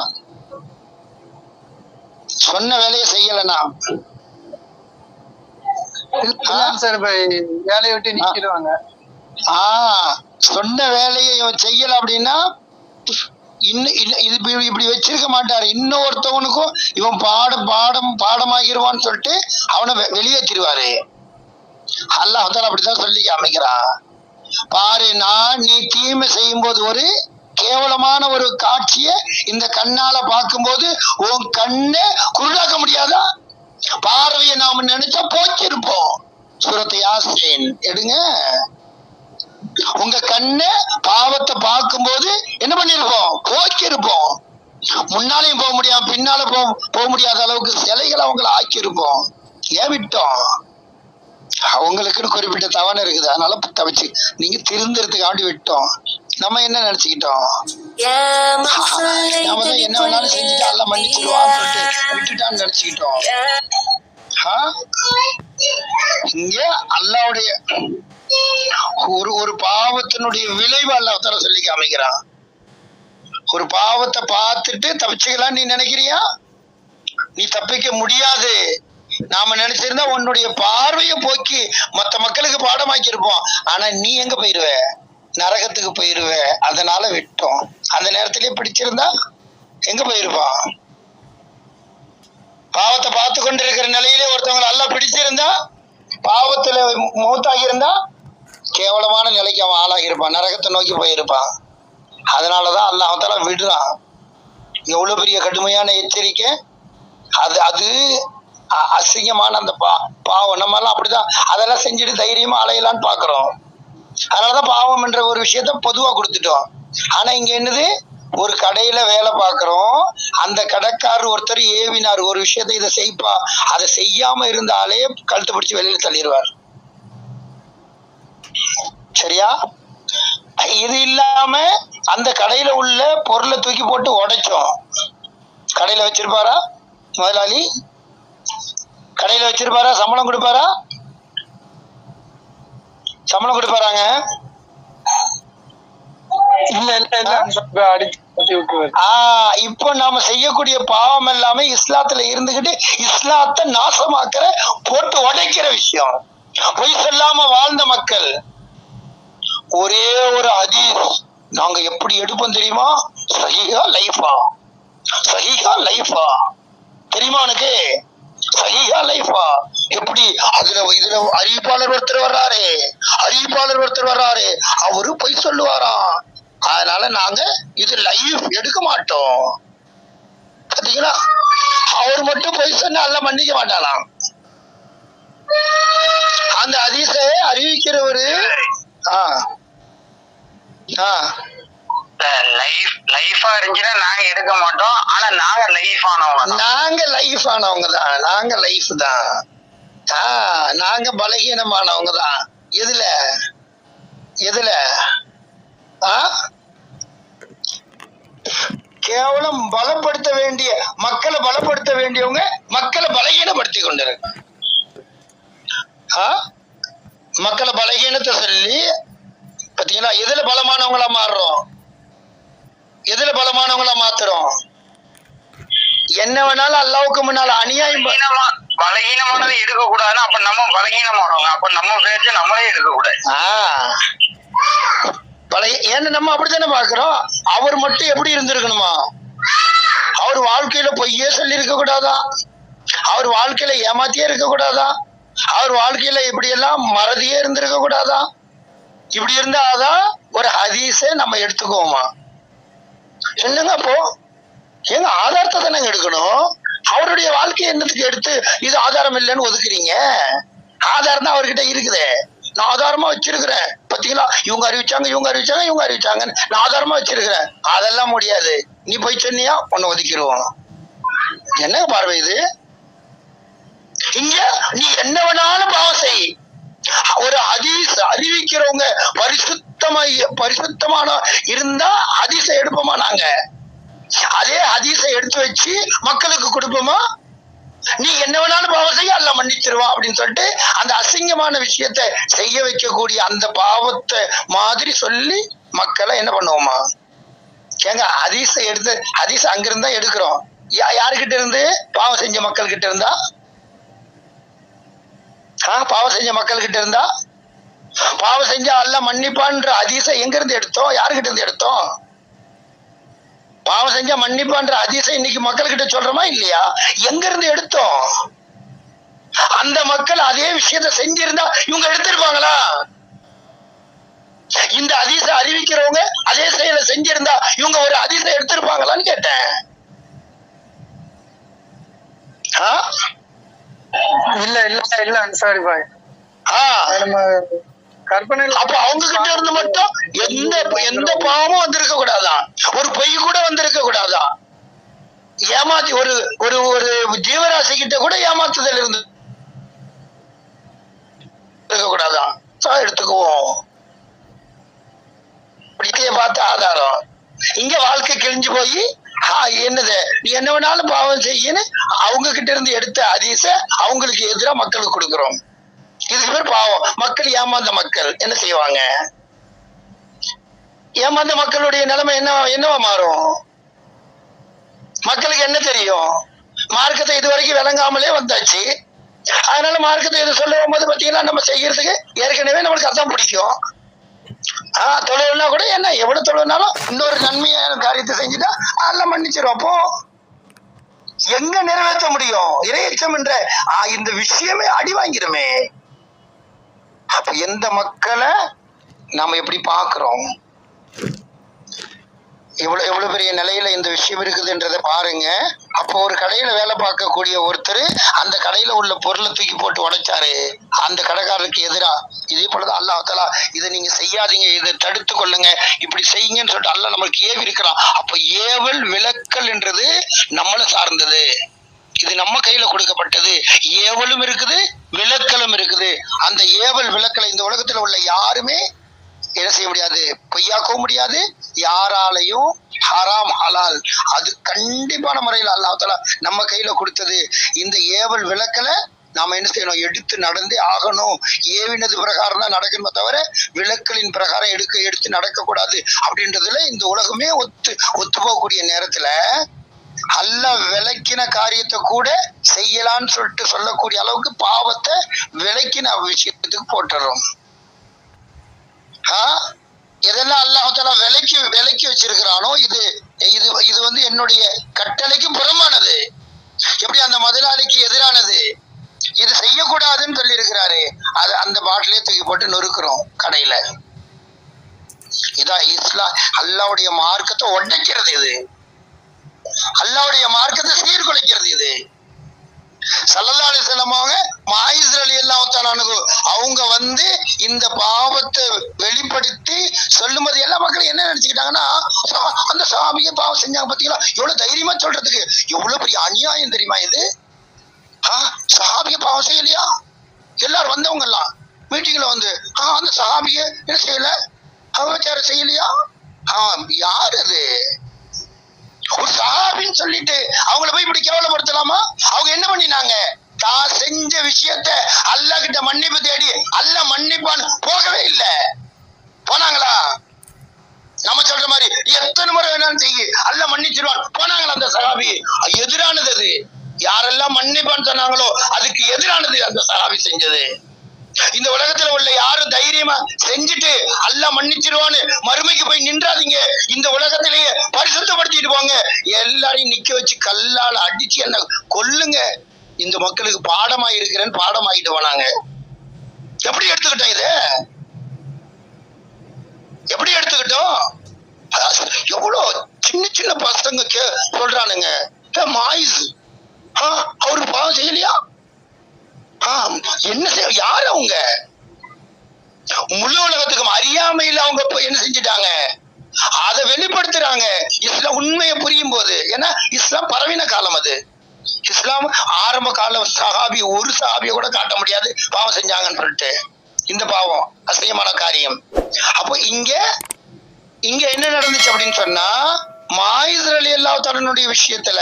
சொன்ன வேலையை செய்யலனா வேலையை விட்டு நிக்கிடுவாங்க. சொன்ன வேலையை இவன் செய்யல அப்படின்னா இப்படி வச்சிருக்க மாட்டாரு. இன்னொருத்தவனுக்கும் இவன் பாடமாகிருவான்னு சொல்லிட்டு அவனை வெளியேற்றிடுவாரு. அல்லாஹ் அப்படித்தான் சொல்லி காமிக்கிறான். பாரு, நான் நீ தீமை செய்யும் போது ஒரு கேவலமான ஒரு காட்சிய இந்த கண்ணால பார்க்கும்போது உன் கண்ணை குருடாக்க முடியாதா? பார்வையை நாம நினைச்சா போச்சிருப்போம். சூரத்து யாசீன் எடுங்க. உங்க கண்ணை பாவத்தை பார்க்கும்போது என்ன பண்ணிருப்போம்? போக்கிருப்போம். முன்னாலையும் போக முடியாம பின்னால போக முடியாத அளவுக்கு சிலைகளை அவங்களை ஆக்கியிருப்போம். ஏன் விட்டோம்? அவங்களுக்குன்னு குறிப்பிட்ட தவணை இருக்குது, அதனால தவிச்சு நீங்க திருந்துறதுக்காண்டி விட்டோம். நம்ம என்ன நினைச்சுக்கிட்டோம்? நாம தான் என்ன வேணாலும் செஞ்சுட்டு அல்ல மன்னிச்சிடுவான்னு சொல்லிட்டு விட்டுட்டான்னு நினைச்சுக்கிட்டோம். இங்க அல்லாவுடைய ஒரு பாவத்தினுடைய விளைவு அல்லாஹ் சொல்லி காமிக்கிறான். ஒரு பாவத்தை பார்த்துட்டு தப்பிச்சுக்கலாம் நீ நினைக்கிறியா? நீ தப்பிக்க முடியாது. நாம நினைச்சிருந்தா உன்னுடைய பார்வையை போக்கி மத்த மக்களுக்கு பாடமாக்கி இருப்போம். ஆனா நீ எங்க போயிருவ? நரகத்துக்கு போயிருவ. அதனால விட்டோம். அந்த நேரத்திலேயே பிடிச்சிருந்தா எங்க போயிருப்பான்? பாவத்தை பார்த்து கொண்டு இருக்கிற நிலையிலே ஒருத்தவங்களை எல்லாம் பிடிச்சிருந்தா, பாவத்துல மூத்தாகி இருந்தா கேவலமான நிலைக்கு அவன் ஆளாகி இருப்பான், நரகத்தை நோக்கி போயிருப்பான். அதனாலதான் அல்லாஹ் விடுறான். எவ்வளவு பெரிய கடுமையான எச்சரிக்கை அது. அது அசிங்கமான அந்த பாவம். நம்ம எல்லாம் அப்படிதான் அதெல்லாம் செஞ்சுட்டு தைரியமா அலையலான்னு பாக்குறோம். அதனாலதான் பாவம் என்ற ஒரு விஷயத்த பொதுவா கொடுத்துட்டோம். ஆனா இங்க என்னது? ஒரு கடையில வேலை பார்க்கிறோம். அந்த கடைக்காரர் ஒருத்தர் ஏவினார் ஒரு விஷயத்த, இதை செய்ப்பா, அதை செய்யாம இருந்தாலே கழுத்து பிடிச்சு வெளியில தள்ளிடுவார். சரியா? இது இல்லாம அந்த கடையில உள்ள பொருளை தூக்கி போட்டு உடைச்சோம். கடையில வச்சிருப்பாரா முதலாளி? கடையில வச்சிருப்பாரா? சம்பளம் கொடுப்பாரா? சம்பளம் கொடுப்பாராங்க? இப்போ நாம செய்யக்கூடிய பாவம் எல்லாமே இஸ்லாத்துல இருந்துகிட்டு இஸ்லாத்தை நாசமாக்குற, போட்டு உடைக்கிற விஷயம். பொய் சொல்லாம வாழ்ந்த மக்கள். ஒரே ஒரு ஹதீஸ் நாங்க எப்படி எடுப்போம் தெரியுமா? சஹீஹா லைஃபா சஹீஹா லைஃபா தெரியுமா உனக்கு? சஹீஹா லைஃபா எப்படி? இதுல அறிவிப்பாளர் ஒருத்தர் வர்றாரு, அவரு பொய் சொல்லுவாராம். அதனால நாங்க இது லைஃப் எடுக்க மாட்டோம். பாத்தீங்களா? அவர் மட்டும் பொய் சொன்னா அல்லாஹ் மன்னிக்க மாட்டானாம். அந்த ஹதீஸை அறிவிக்கிறவரு லைஃபா இருந்துச்சுன்னா நாங்க எடுக்க மாட்டோம். ஆனா நாங்க லைஃப் ஆனவங்க தான். நாங்க பலகீனமானவங்க தான். எதுல கேவலம் பலப்படுத்த வேண்டிய மக்களை பலப்படுத்த வேண்டியவங்க மக்களை பலகீனப்படுத்தி கொண்டிருக்க. மக்களை பலகீனத்தை சொல்லி பாத்தீங்களா? எதுல பலமானவங்களா மாறுறோம்? எதுல பலமானவங்களா மாத்துறோம்? என்ன வேணாலும் அல்லாவுக்கு முன்னால அநியாயம். பலகீனமானதை எடுக்க கூடாதுன்னா அப்ப நம்ம பலகீனமானவங்க. அப்ப நம்ம பேச்சு நம்மளே எடுக்க கூடாது. ஏன்னா நம்ம அப்படித்தானே பாக்குறோம். அவர் மட்டும் எப்படி இருந்திருக்கணுமா? அவர் வாழ்க்கையில பொய்யே சொல்லி இருக்க கூடாதா? அவர் வாழ்க்கையில ஏமாத்தியே இருக்க கூடாதா? அவர் வாழ்க்கையில இப்படி எல்லாம் மறதியே இருந்திருக்க கூடாதா? இப்படி இருந்தாதான் ஒரு ஹதீஸை நம்ம எடுத்துக்குவோமா? என்னங்க அப்போ எங்க ஆதாரத்தை தானே எடுக்கணும். அவருடைய வாழ்க்கையை என்னத்துக்கு எடுத்து இது ஆதாரம் இல்லைன்னு ஒதுக்குறீங்க? ஆதாரம் தான் அவர்கிட்ட இருக்குது. நான் ஆதாரமா வச்சிருக்கிறேன். பாத்தீங்களா? இவங்க அறிவிச்சாங்க நான் ஆதாரமா வச்சிருக்கிறேன். அதெல்லாம் முடியாது. நீ போய் சொன்னியா உன்னை ஒதுக்கிடுவோம். என்ன பார்வை இது? இங்க நீ என்ன வேணாலும் பாவம் செய். ஒரு ஹதீஸ் அறிவிக்கிறவங்க பரிசுத்தமான இருந்தா ஹதீஸை எடுப்போமா? நாங்க அதே ஹதீஸை எடுத்து வச்சு மக்களுக்கு கொடுப்போமா? நீ என்ன வேணாலும் பாவம் செய்ய அல்லாஹ் மன்னிச்சிருவான் அப்படின்னு சொல்லிட்டு அந்த அசிங்கமான விஷயத்தை செய்ய வைக்கக்கூடிய அந்த பாவத்தை மாதிரி சொல்லி மக்களை என்ன பண்ணுவோமா? ஏங்க ஹதீஸை எடுத்து ஹதீஸ் அங்கிருந்தா எடுக்கிறோம். யாருக்கிட்ட இருந்து? பாவம் செஞ்ச மக்கள் கிட்ட இருந்தா. பாவம் செஞ்ச மக்கள் கிட்ட இருந்தா. பாவம் செஞ்சா அல்லாஹ் மன்னிப்பான்ற ஹதீஸை எங்க இருந்து எடுத்தோம்? யாருக்கிட்ட இருந்து எடுத்தோம்? பாவம் செஞ்சா மன்னிப்பான்ற ஹதீஸை இன்னைக்கு மக்கள் கிட்ட சொல்றோமா இல்லையா? எங்க இருந்து எடுத்தோம்? அந்த மக்கள் அதே விஷயத்தை செஞ்சிருந்தா இவங்க எடுத்திருப்பாங்களா? இந்த ஹதீஸை அறிவிக்கிறவங்க அதே செயலை செஞ்சிருந்தா இவங்க ஒரு ஹதீஸை எடுத்திருப்பாங்களான்னு கேட்டேன். இல்ல சாரி பாய். கற்பனை. அப்ப அவங்க கிட்ட இருந்து மட்டும் எந்த பாவமும் வந்திருக்க கூடாதான். ஒரு பொய் கூட வந்திருக்க கூடாதான். ஏமாத்தி ஒரு ஒரு ஜீவராசி கிட்ட கூட ஏமாத்துதல் இருந்து இருக்க கூடாதான். எடுத்துக்குவோம். பார்த்த ஆதாரம். இங்க வாழ்க்கை கிழிஞ்சு போய் என்னது நீ என்ன வேணாலும் பாவம் செய்யன்னு அவங்க கிட்ட இருந்து எடுத்த ஹதீஸ அவங்களுக்கு எதிராக மக்களுக்கு கொடுக்கிறோம். இதுக்கு பேர் பாவம். மக்கள் ஏமாந்த மக்கள் என்ன செய்வாங்க? ஏமாந்த மக்களுடைய நிலைமை என்னவா மாறும்? மக்களுக்கு என்ன தெரியும்? மார்க்கத்தை இதுவரைக்கும் விளங்காமலே வந்தாச்சு. அதனால மார்க்கத்தை இது சொல்லும் போது பாத்தீங்கன்னா நம்ம செய்யறதுக்கு ஏற்கனவே நம்மளுக்கு அதான் பிடிக்கும். தொழில்னா கூட என்ன எவ்வளவு தொழில்னாலும் இன்னொரு நன்மையான காரியத்தை செஞ்சுட்டா அதெல்லாம் மன்னிச்சிடும். அப்போ எங்க நிறைவேற்ற முடியும்? இரையச்சம் என்ற இந்த விஷயமே அடி வாங்கிருமே. அப்ப எந்த மக்களை நாம எப்படி பாக்குறோம்? எவ்வளவு பெரிய நிலையில இந்த விஷயம் இருக்குதுன்றதை பாருங்க. அப்போ ஒரு கடையில வேலை பார்க்கக்கூடிய ஒருத்தர் அந்த கடையில உள்ள பொருளை தூக்கி போட்டு உடைச்சாரு அந்த கடைக்காரருக்கு எதிரா. இதே போலதான் அல்லாஹ் தஆலா இதை நீங்க செய்யாதீங்க, இதை தடுத்து கொள்ளுங்க, இப்படி செய்யுங்கன்னு சொல்லிட்டு அல்லாஹ் நம்மளுக்கு ஏவி இருக்கிறான். அப்ப ஏவல் விலக்கல் என்றது நம்மளை சார்ந்தது. இது நம்ம கையில கொடுக்கப்பட்டது. ஏவலும் இருக்குது, விலக்கலும் இருக்குது. அந்த ஏவல் விலக்கலை இந்த உலகத்துல உள்ள யாருமே என்ன செய்ய முடியாது, பொய்யாக்கவும் முடியாது. யாராலையும் ஹராம் ஹலால் அது கண்டிப்பான முறையில் அல்லாஹ் தஆலா நம்ம கையில கொடுத்தது. இந்த ஏவல் விலக்கலை நாம என்ன செய்யணும்? எடுத்து நடந்தே ஆகணும். ஏவினது பிரகாரம் தான் நடக்கணுமே தவிர விலக்கலின் பிரகாரம் எடுத்து நடக்க கூடாது அப்படின்றதுல இந்த உலகமே ஒத்து போகக்கூடிய நேரத்துல அல்லாஹ் விலக்கின காரியத்தை கூட செய்யலான்னு சொல்லிட்டு சொல்லக்கூடிய அளவுக்கு பாவத்தை விலக்கின விஷயத்துக்கு போட்டுறோம். எதெல்லாம் அல்லாஹ் தஆலா விலக்கி வச்சிருக்கிறானோ இது இது வந்து என்னுடைய கட்டளைக்கு புறமானது, எப்படி அந்த முதலாளிக்கு எதிரானது, இது செய்யக்கூடாதுன்னு சொல்லி இருக்கிறாரு. அது அந்த பாட்டிலே தூக்கி போட்டு நொறுக்கிறோம் கடையில. இதான் இஸ்லாம். அல்லாவுடைய மார்க்கத்தை உடைக்கிறது இது, அல்லாவுடைய மார்க்கத்தை சீர்குலைக்கிறது இது. ஸல்லல்லாஹு அலைஹி வஸல்லம் மாயிஸ் ரலியல்லாஹு தஆலா அன்ஹு அவங்க வந்து இந்த பாவத்தை வெளிப்படுத்தி சொல்லும்போது எல்லா மக்களும் என்ன நினைச்சுக்கிட்டாங்கன்னா, அந்த சஹாபியே பாவம் செஞ்சாங்க பாத்தீங்களா, எவ்வளவு தைரியமா சொல்றதுக்கு, எவ்வளவு பெரிய அநியாயம் தெரியுமா இது. சஹாபியே பாவம் செய்யலையா? எல்லாரும் வந்தவங்க எல்லாம் மீட்டிங்ல வந்து அந்த சஹாபியே என்ன செய்யல, அவச்சாரம் செய்யலையா? யார் அது? ஒரு சஹாபின்னு சொல்லிட்டு அவங்கள போய் இப்படி கேவலப்படுத்தலாமா? அவங்க என்ன பண்ணினாங்க? தான் செஞ்ச விஷயத்த அல்லாஹ் கிட்ட மன்னிப்பு தேடி அல்லாஹ் மன்னிப்பான்னு போகவே இல்லை. போனாங்களா? நம்ம சொல்ற மாதிரி எத்தனை முறை வேணாலும் செய்ய அல்லாஹ் மன்னிச்சிருவான் போனாங்களா? அந்த சஹாபி எதிரானது அது. யாரெல்லாம் மன்னிப்பான்னு சொன்னாங்களோ அதுக்கு எதிரானது அந்த சஹாபி செஞ்சது. இந்த உலகத்துல உள்ள யாரும் தைரியமா செஞ்சுட்டு அல்லாஹ் மன்னிச்சிருவான்னு மறுமைக்கு போய் நின்றாதீங்க. இந்த உலகத்திலேயே பரிசுத்தப்படுத்திட்டு போங்க. எல்லாரையும் நிக்க வச்சு கல்லால அடிச்சு என்ன கொல்லுங்க. இந்த மக்களுக்கு பாடமா இருக்கிறேன்னு பாடமாயிட்டு போனாங்க. எப்படி எடுத்துக்கிட்டோம்? இத எப்படி எடுத்துக்கிட்டோம்? எவ்வளவு சின்ன சின்ன பசங்க சொல்றானுங்க, மாயிஸ் அவரு பாவம் செய்யலையா? என்ன யாரு அவங்க? முழு உலகத்துக்கும் அறியாமையில அவங்க என்ன செஞ்சுட்டாங்க, அதை வெளிப்படுத்துறாங்க. இஸ்லாம் உண்மையை புரியும் போது, ஏன்னா இஸ்லாம் பரவின காலம் அது. இஸ்லாம் ஆரம்ப கால சஹாபி ஒரு சஹாபியை கூட காட்ட முடியாது பாவம் செஞ்சாங்கன்னு சொல்லிட்டு. இந்த பாவம் அசிங்கமான காரியம். அப்போ இங்க என்ன நடந்துச்சு அப்படின்னு சொன்னா, மாயிஸ் ரலியல்லாஹு தஆலா விஷயத்துல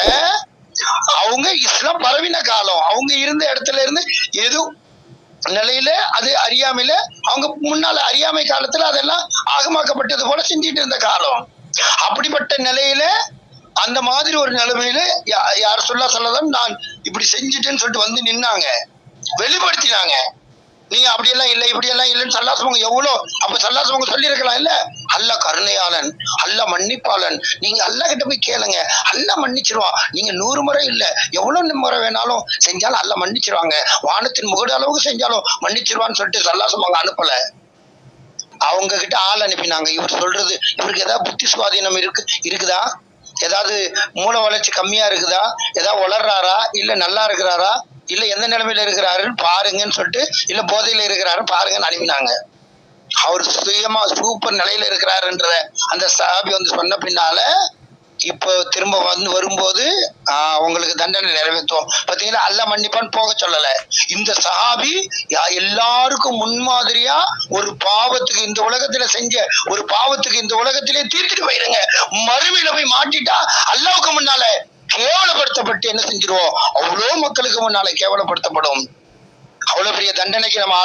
அவங்க இஸ்லாம் பரவின காலம், அவங்க இருந்த இடத்துல இருந்து ஏதோ நிலையில அது அறியாமையில அவங்க முன்னால அறியாமை காலத்துல அதெல்லாம் ஆகமாக்கப்பட்டது போல செஞ்சிட்டு இருந்த காலம். அப்படிப்பட்ட நிலையில அந்த மாதிரி ஒரு நிலைமையில யார் சொல்லலாம் நான் இப்படி செஞ்சுட்டேன்னு சொல்லிட்டு வந்து நின்னாங்க, வெளிப்படுத்தினாங்க. நீங்க அப்படியெல்லாம் இல்லை இப்படியெல்லாம் இல்லைன்னு சல்லாசவங்க எவ்வளோ அப்ப சல்லாசவங்க சொல்லி இருக்கலாம் இல்ல. அல்லாஹ் கருணையாளன், அல்லாஹ் மன்னிப்பாளன், நீங்க அல்லாஹ் கிட்ட போய் கேளுங்க, அல்லாஹ் மன்னிச்சிருவான். நீங்க 100 முறை இல்ல எவ்வளவு முறை வேணாலும் செஞ்சாலும் அல்லாஹ் மன்னிச்சிருவாங்க, வானத்தின் முகடு அளவுக்கு செஞ்சாலும் மன்னிச்சிருவான்னு சொல்லிட்டு சல்லாசவங்க அனுப்பல. அவங்க கிட்ட ஆள் அனுப்பினாங்க. இவர் சொல்றது இவருக்கு ஏதாவது புத்தி சுவாதீனம் இருக்குதா, ஏதாவது மூளை வளர்ச்சி கம்மியா இருக்குதா, ஏதாவது வளர்றாரா, இல்ல நல்லா இருக்கிறாரா, இல்ல எந்த நிலைமையில இருக்கிறாருன்னு பாருங்கன்னு சொல்லிட்டு, இல்ல போதையில இருக்கிறாருன்னு பாருங்கன்னு அனுப்பினாங்க. அவர் சுயமா சூப்பர் நிலையில இருக்கிறாருன்ற அந்த சஹாபி வந்து சொன்ன பின்னால இப்போ திரும்ப வரும்போது உங்களுக்கு தண்டனை நிறைவேற்றுவோம் பாத்தீங்கன்னா, அல்லாஹ் மன்னிப்பான்னு போக சொல்லல. இந்த சஹாபி எல்லாருக்கும் முன்மாதிரியா ஒரு பாவத்துக்கு இந்த உலகத்துல செஞ்ச ஒரு பாவத்துக்கு இந்த உலகத்திலே தீர்த்துட்டு போயிருங்க, மறுமையில போய் மாட்டிட்டா அல்லாஹ்வுக்கு முன்னால கேவலப்படுத்தப்பட்டு என்ன செஞ்சிருவோம், அவ்வளோ மக்களுக்கு முன்னால கேவலப்படுத்தப்படும். அவ்வளவு பெரிய தண்டனைக்கு நம்ம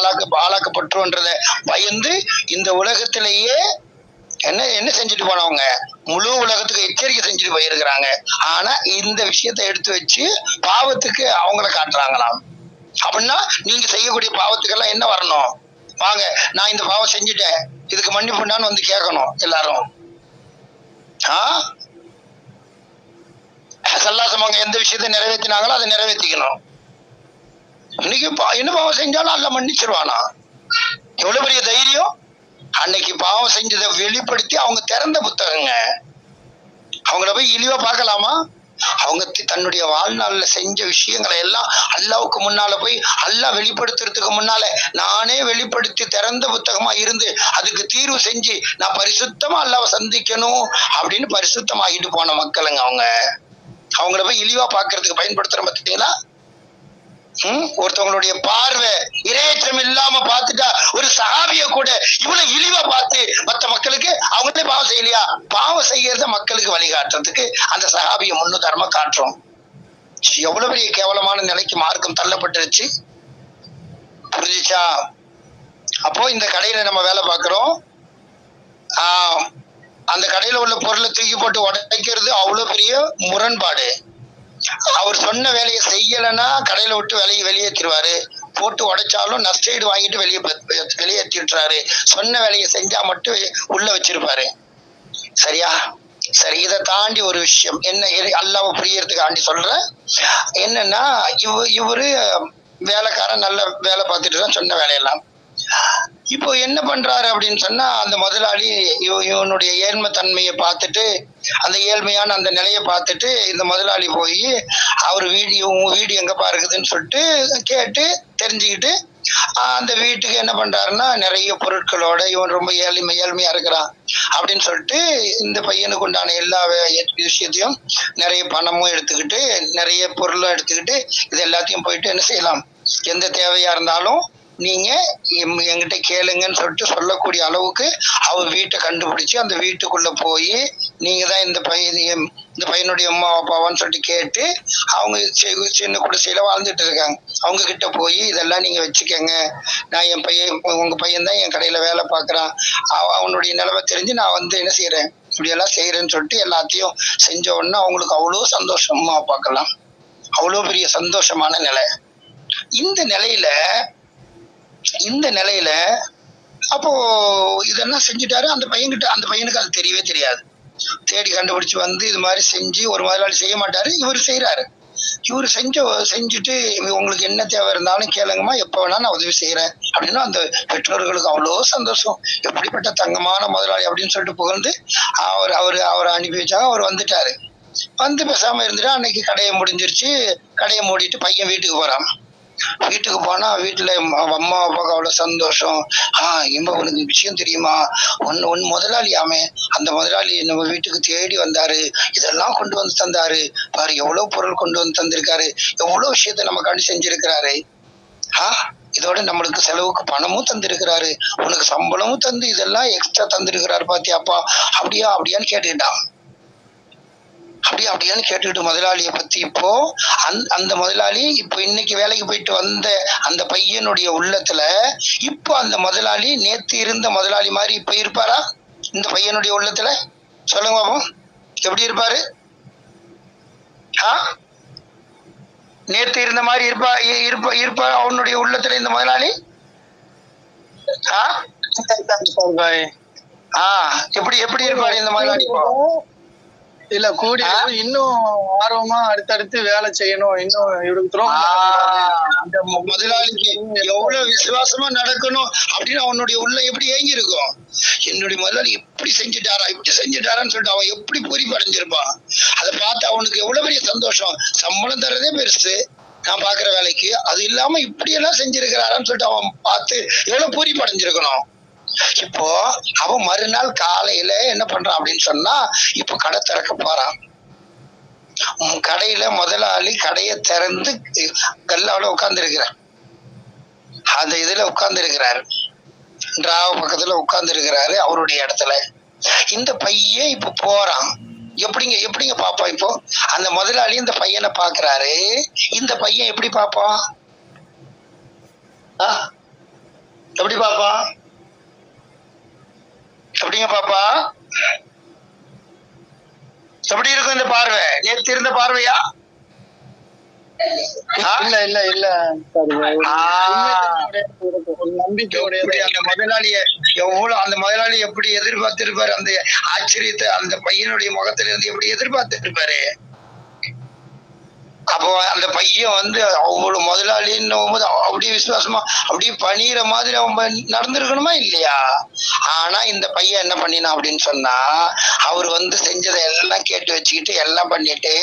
ஆளாக்கப்பட்டுன்றத பயந்து இந்த உலகத்திலேயே என்ன செஞ்சுட்டு போனவங்க முழு உலகத்துக்கு எச்சரிக்கை செஞ்சுட்டு போயிருக்கிறாங்க. ஆனா இந்த விஷயத்தை எடுத்து வச்சு பாவத்துக்கு அவங்கள காட்டுறாங்களாம். அப்படின்னா நீங்க செய்யக்கூடிய பாவத்துக்கெல்லாம் என்ன வரணும், வாங்க நான் இந்த பாவம் செஞ்சுட்டேன் இதுக்கு மன்னிப்புண்டான்னு வந்து கேட்கணும் எல்லாரும். சல்லாசமாங்க எந்த விஷயத்தை நிறைவேற்றினாங்களோ அதை நிறைவேற்றிக்கணும். இன்னைக்கு என்ன பாவம் செஞ்சாலும் அல்ல மன்னிச்சிருவானா? எவ்வளவு பெரிய தைரியம். அன்னைக்கு பாவம் செஞ்சதை வெளிப்படுத்தி அவங்க திறந்த புத்தகங்க. அவங்கள போய் இழிவா பார்க்கலாமா? அவங்க தன்னுடைய வாழ்நாள்ல செஞ்ச விஷயங்களை எல்லாம் அல்லாவுக்கு முன்னால போய் அல்லாஹ் வெளிப்படுத்துறதுக்கு முன்னால நானே வெளிப்படுத்தி திறந்த புத்தகமா இருந்து அதுக்கு தீர்வு செஞ்சு நான் பரிசுத்தமா அல்லாவை சந்திக்கணும் அப்படின்னு பரிசுத்தமாகிட்டு போன மக்களுங்க. அவங்கள போய் இழிவா பார்க்கறதுக்கு பயன்படுத்துற பார்த்தீங்களா? ஒருத்தவங்களுடைய பார்வை இரையற்றம் இல்லாம பார்த்துட்டா ஒரு சஹாபிய கூட இவ்வளவு இழிவா பார்த்து மற்ற மக்களுக்கு அவங்களே பாவம் செய்யலையா, பாவம் செய்யறத மக்களுக்கு வழிகாட்டுறதுக்கு அந்த சஹாபிய முன்னுதாரணமா காட்டுறோம். எவ்வளவு பெரிய கேவலமான நிலைக்கு மார்க்கம் தள்ளப்பட்டுருச்சு, புரிஞ்சுச்சா? அப்போ இந்த கடையில நம்ம வேலை பார்க்கிறோம், அந்த கடையில உள்ள பொருளை தூக்கி போட்டு உடைக்கிறது அவ்வளவு பெரிய முரண்பாடு. அவர் சொன்ன வேலையை செய்யலைன்னா கடையில விட்டு வெளியேற்றிடுவாரு, போட்டு உடைச்சாலும் நஷ்டஈடு வாங்கிட்டு வெளியேற்றிடுறாரு. சொன்ன வேலையை செஞ்சா மட்டும் உள்ள வச்சிருப்பாரு. சரியா? சரி, இதை தாண்டி ஒரு விஷயம் என்ன, அல்லாஹ்வை புரியறதுக்காண்டி சொல்றேன். என்னன்னா, இவரு வேலைக்காரன் நல்ல வேலை பார்த்துட்டு தான் சொன்ன வேலையெல்லாம். இப்போ என்ன பண்றாரு அப்படின்னு சொன்னா, அந்த முதலாளி இவனுடைய ஏழ்மை தன்மையை பார்த்துட்டு, அந்த ஏழ்மையான அந்த நிலையை பார்த்துட்டு, இந்த முதலாளி போய் அவர் உங்க வீடு எங்கப்பா இருக்குதுன்னு சொல்லிட்டு கேட்டு தெரிஞ்சுக்கிட்டு, அந்த வீட்டுக்கு என்ன பண்றாருன்னா, நிறைய பொருட்களோட இவன் ரொம்ப ஏழ்மையா இருக்கிறான் அப்படின்னு சொல்லிட்டு, இந்த பையனுக்கு உண்டான எல்லா விஷயத்தையும் நிறைய பணமும் எடுத்துக்கிட்டு, நிறைய பொருளும் எடுத்துக்கிட்டு, இது எல்லாத்தையும் போயிட்டு என்ன செய்யலாம், எந்த தேவையா இருந்தாலும் நீங்க என்கிட்ட கேளுங்கன்னு சொல்லிட்டு சொல்லக்கூடிய அளவுக்கு அவர் வீட்டை கண்டுபிடிச்சு அந்த வீட்டுக்குள்ள போய், நீங்க தான் இந்த பையனுடைய அம்மா அப்பாவான்னு சொல்லிட்டு கேட்டு, அவங்க சின்ன குடிசையில வாழ்ந்துட்டு இருக்காங்க. அவங்க கிட்ட போய் இதெல்லாம் நீங்க வச்சுக்கங்க, நான் என் பையன், உங்க பையன் தான் என் கடையில வேலை பார்க்கறான், அவனுடைய நிலைமை தெரிஞ்சு நான் வந்து என்ன செய்யறேன், இப்படி எல்லாம் செய்யறேன்னு சொல்லிட்டு எல்லாத்தையும் செஞ்ச உடனே அவங்களுக்கு அவ்வளோ சந்தோஷமா பார்க்கலாம். அவ்வளோ பெரிய சந்தோஷமான நிலை. இந்த நிலையில அப்போ இதெல்லாம் செஞ்சுட்டாரு. அந்த பையனுக்கு அது தெரியவே தெரியாது. தேடி கண்டுபிடிச்சு வந்து இது மாதிரி செஞ்சு, ஒரு முதலாளி செய்ய மாட்டாரு, இவர் செய்யறாரு. இவர் செஞ்சுட்டு உங்களுக்கு என்ன தேவை இருந்தாலும் கேளுங்கம்மா, எப்ப வேணாலும் நான் உதவி செய்யறேன் அப்படின்னா அந்த பெற்றோர்களுக்கு அவ்வளோ சந்தோஷம். எப்படிப்பட்ட தங்கமான முதலாளி அப்படின்னு சொல்லிட்டு புகழ்ந்து அவரை அனுப்பி வச்சாங்க. அவர் வந்துட்டாரு. வந்து பேசாம இருந்துட்டு அன்னைக்கு கடையை முடிஞ்சிருச்சு. கடையை மூடிட்டு பையன் வீட்டுக்கு போறான். வீட்டுக்கு போனா வீட்டுல அம்மா அப்பாவுக்கு அவ்வளவு சந்தோஷம். உனக்கு விஷயம் தெரியுமா, ஒன் முதலாளியாமே, அந்த முதலாளி நம்ம வீட்டுக்கு தேடி வந்தாரு, இதெல்லாம் கொண்டு வந்து தந்தாரு பாரு, எவ்வளவு பொருள் கொண்டு வந்து தந்திருக்காரு, எவ்வளவு விஷயத்த நமக்காண்டி செஞ்சிருக்கிறாரு, இதோட நம்மளுக்கு செலவுக்கு பணமும் தந்திருக்கிறாரு, உனக்கு சம்பளமும் தந்து இதெல்லாம் எக்ஸ்ட்ரா தந்திருக்கிறாரு பாத்தியாப்பா, அப்படியான்னு கேட்டுக்கிட்டான். அப்படியான்னு கேட்டுக்கிட்டு முதலாளியை பத்தி இப்போ அந்த முதலாளி இப்போ இன்னைக்கு வேலைக்கு போயிட்டு வந்த அந்த பையனுடைய உள்ளத்துல இப்போ அந்த முதலாளி நேத்து இருந்த முதலாளி மாதிரி இப்ப இருப்பாரா? இந்த பையனுடைய உள்ளத்துல சொல்லுங்க பாப்போம், எப்படி இருப்பாரு? நேத்து இருந்த மாதிரி இருப்பா அவனுடைய உள்ளத்துல இந்த முதலாளி? எப்படி இருப்பாரு இந்த முதலாளி? இல்ல கூடி இன்னும் ஆர்வமா அடுத்தடுத்து வேலை செய்யணும், இன்னும் இவருக்கு அந்த முதலாளிக்கு எவ்வளவு விசுவாசமா நடக்கணும் அப்படின்னு அவனுடைய உள்ள எப்படி ஏங்கி இருக்கும். என்னுடைய முதலாளி இப்படி செஞ்சுட்டாரான்னு சொல்லிட்டு அவன் எப்படி பூரிப்பு அடைஞ்சிருப்பான். அதை பார்த்து அவனுக்கு எவ்வளவு பெரிய சந்தோஷம். சம்பளம் தர்றதே பெருசு நான் பாக்குற வேலைக்கு, அது இல்லாம இப்படி எல்லாம் செஞ்சிருக்கிறாரான்னு சொல்லிட்டு அவன் பார்த்து எவ்வளவு பூரிப்பு அடைஞ்சிருக்கணும். இப்போ அவன் மறுநாள் காலையில என்ன பண்றான் அப்படின்னு சொன்னா, இப்ப கடை திறக்க போறான். கடையில முதலாளி கடையை திறந்து கல்லாவில உட்கார்ந்து இருக்கிறார். அந்த இதுல உட்கார்ந்து இருக்கிறாரு, டிராவ பக்கத்துல உட்கார்ந்து இருக்கிறாரு அவருடைய இடத்துல. இந்த பையன் இப்ப போறான். எப்படிங்க பாப்பா? இப்போ அந்த முதலாளி இந்த பையனை பாக்குறாரு. இந்த பையன் எப்படி பாப்பான்? எப்படி பாப்பான்? எப்படிங்க பாப்பா? எப்படி இருக்கும் இந்த பார்வை? நேற்று இருந்த பார்வையா? இல்ல நம்பிக்கையுடைய அந்த முதலாளிய அந்த முதலாளி எப்படி எதிர்பார்த்து இருப்பாரு, அந்த ஆச்சரியத்தை அந்த பையனுடைய முகத்துல இருந்து எப்படி எதிர்பார்த்து இருப்பாரு. அப்போ அந்த பையன் வந்து அவ்வளவு முதலாளின்னு போது அப்படியே விசுவாசமா அப்படியே பணியிற மாதிரி அவன் நடந்திருக்கணுமா இல்லையா? ஆனா இந்த பையன் என்ன பண்ணினான் அப்படின்னு சொன்னா, அவர் வந்து செஞ்சதை எல்லாம் கேட்டு வச்சுக்கிட்டு எல்லாம் பண்ணிட்டு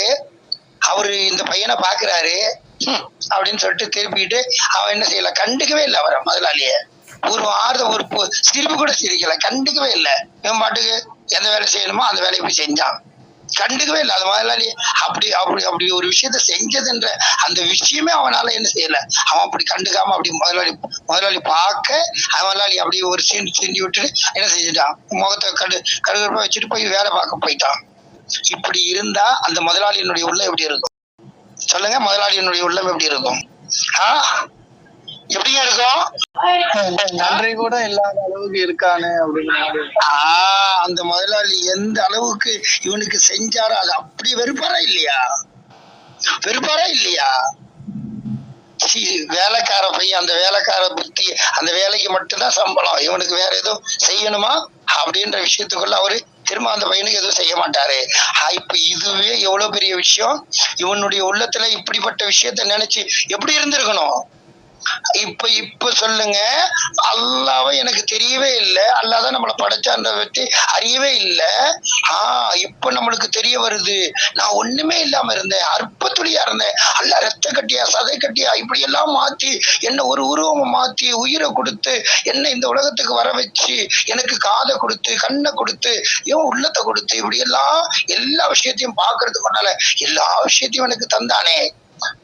அவரு இந்த பையனை பாக்குறாரு அப்படின்னு சொல்லிட்டு திருப்பிட்டு அவன் என்ன செய்யல, கண்டுக்கவே இல்லை அவரை முதலாளிய. ஒரு சிரிப்பு கூட சிரிக்கல, கண்டுக்கவே இல்லை. இவன் பாட்டுக்கு எந்த வேலை செய்யணுமோ அந்த வேலையை போய் செஞ்சான், கண்டுக்கவே இல்லை. அது முதலாளி அப்படி ஒரு விஷயத்த செஞ்சதுன்ற அந்த விஷயமே அவனால என்ன செய்யல, அவன் அப்படி கண்டுக்காம அப்படி முதலாளி பார்க்க முதலாளி அப்படி ஒரு சிண்டி விட்டுட்டு என்ன செஞ்சுட்டான், முகத்தை கடுகடுப்பா வச்சுட்டு போய் வேலை பார்க்க போயிட்டான். இப்படி இருந்தா அந்த முதலாளியினுடைய உள்ளம் எப்படி இருக்கும் சொல்லுங்க? முதலாளியினுடைய உள்ளம் எப்படி இருக்கும்? எப்படிங்க இருக்கும்? நன்றி கூட இல்லாத அளவுக்கு இருக்கானு அப்படின்னு. அந்த முதலாளி எந்த அளவுக்கு இவனுக்கு செஞ்சாரோ அது அப்படி வெறுப்பாரா இல்லையா? வேலைக்கார பையன், அந்த வேலைக்கார புத்தி, அந்த வேலைக்கு மட்டும்தான் சம்பளம், இவனுக்கு வேற எதுவும் செய்யணுமா அப்படின்ற விஷயத்துக்குள்ள அவரு திரும்ப அந்த பையனுக்கு எதுவும் செய்ய மாட்டாரு. இப்ப இதுவே எவ்வளவு பெரிய விஷயம். இவனுடைய உள்ளத்துல இப்படிப்பட்ட விஷயத்த நினைச்சு எப்படி இருந்திருக்கணும். இப்ப சொல்லுங்க, அல்லாஹ்வை எனக்கு தெரியவே இல்லை, அல்லாஹ் தான் நம்மளை படைச்சான்ற பத்தி அறியவே இல்லை. இப்ப நம்மளுக்கு தெரிய வருது, நான் ஒண்ணுமே இல்லாம இருந்தேன், அற்பத்துளியா இருந்தேன், அல்லாஹ் ரத்த கட்டியா சதை கட்டியா இப்படி எல்லாம் மாத்தி என்ன ஒரு உருவம் மாத்தி உயிரை கொடுத்து என்ன இந்த உலகத்துக்கு வர வச்சு எனக்கு காதை கொடுத்து கண்ணை கொடுத்து இவன் உள்ளத்தை கொடுத்து இப்படி எல்லாம் எல்லா விஷயத்தையும் பாக்குறதுக்கு முன்னால எல்லா விஷயத்தையும் எனக்கு தந்தானே.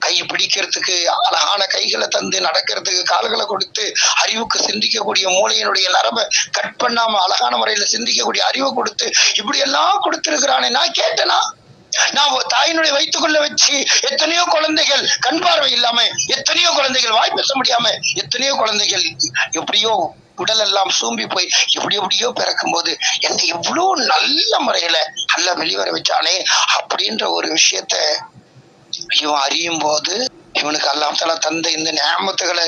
கை பிடிக்கிறதுக்கு அழகான கைகளை தந்து, நடக்கிறதுக்கு கால்களை கொடுத்து, அறிவுக்கு சிந்திக்கக்கூடிய மூளையினுடைய நரம்பை கட் பண்ணாம அழகான முறையில சிந்திக்கக்கூடிய அறிவை கொடுத்து இப்படி எல்லாம் கொடுத்திருக்கிறானே. நான் கேட்டேனா? நான் தாயினுடைய வயிற்றுக்குள்ள வச்சு எத்தனையோ குழந்தைகள் கண் பார்வை இல்லாம, எத்தனையோ குழந்தைகள் வாய் பேச முடியாம, எத்தனையோ குழந்தைகள் எப்படியோ உடல் எல்லாம் சூம்பி போய் எப்படியோ பிறக்கும் போது என்னை இவ்வளவு நல்ல முறையில அல்ல வெளிவர வச்சானே அப்படின்ற ஒரு விஷயத்த இவன் அறியும் போது, இவனுக்கு அல்லாஹ் தஆலா தந்த இந்த நியாமத்துகளை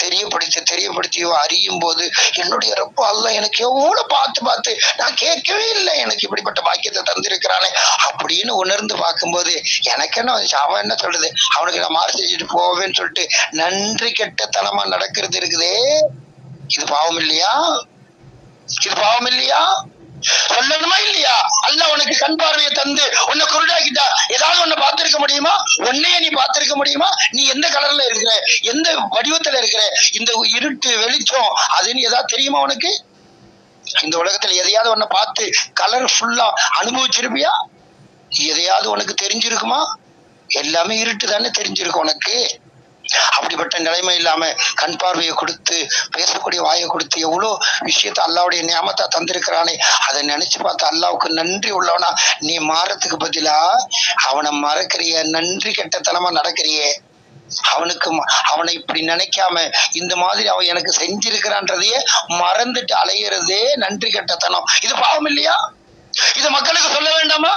தெரியப்படுத்தி இவன் அறியும் போது, என்னுடைய ரப்பு அல்லாஹ் எனக்கு எவ்வளவு பார்த்து நான் கேட்கவே இல்லை, எனக்கு இப்படிப்பட்ட பாக்கியத்தை தந்திருக்கிறானே அப்படின்னு உணர்ந்து பார்க்கும்போது எனக்கு என்ன, அவன் என்ன சொல்றது, அவனுக்கு நான் மாறு செஞ்சுட்டு போவேன்னு சொல்லிட்டு நன்றி கெட்டத்தனமா நடக்கிறது இருக்குதே, இது பாவம் இல்லையா? இது பாவம் இல்லையா? சொல்லணுமா இல்லையா? அல்லாஹ் உனக்கு கண் பார்வையை தந்து உன்னை குருடாக்கிட்டா ஏதாவது உன்னை பார்த்திருக்க முடியுமா? உன்னையே நீ பார்த்திருக்க முடியுமா? நீ எந்த கலர்ல இருக்கிற, எந்த வடிவத்துல இருக்கிற, இந்த இருட்டு வெளிச்சம் அதுன்னு ஏதாவது தெரியுமா உனக்கு? இந்த உலகத்துல எதையாவது உன்னை பார்த்து கலர் ஃபுல்லா அனுபவிச்சிருப்பியா? எதையாவது உனக்கு தெரிஞ்சிருக்குமா? எல்லாமே இருட்டு தானே தெரிஞ்சிருக்கும் உனக்கு. அப்படிப்பட்ட நிலைமை இல்லாம கண் பார்வையை கொடுத்து பேசக்கூடிய வாயை கொடுத்து எவ்வளோ விஷயத்த அல்லாவுடைய நியாமத்தா தந்திருக்கிறானே, அதை நினைச்சு பார்த்து அல்லாவுக்கு நன்றி உள்ளவனா நீ மாறத்துக்கு பதிலா அவனை மறக்கிறிய, நன்றி கெட்டத்தனமா நடக்கிறியே. அவனை இப்படி நினைக்காம இந்த மாதிரி அவன் எனக்கு செஞ்சிருக்கிறான்றதையே மறந்துட்டு அலையிறதே நன்றி கெட்டத்தனம். இது பாவம் இல்லையா? இது மக்களுக்கு சொல்ல வேண்டாமா?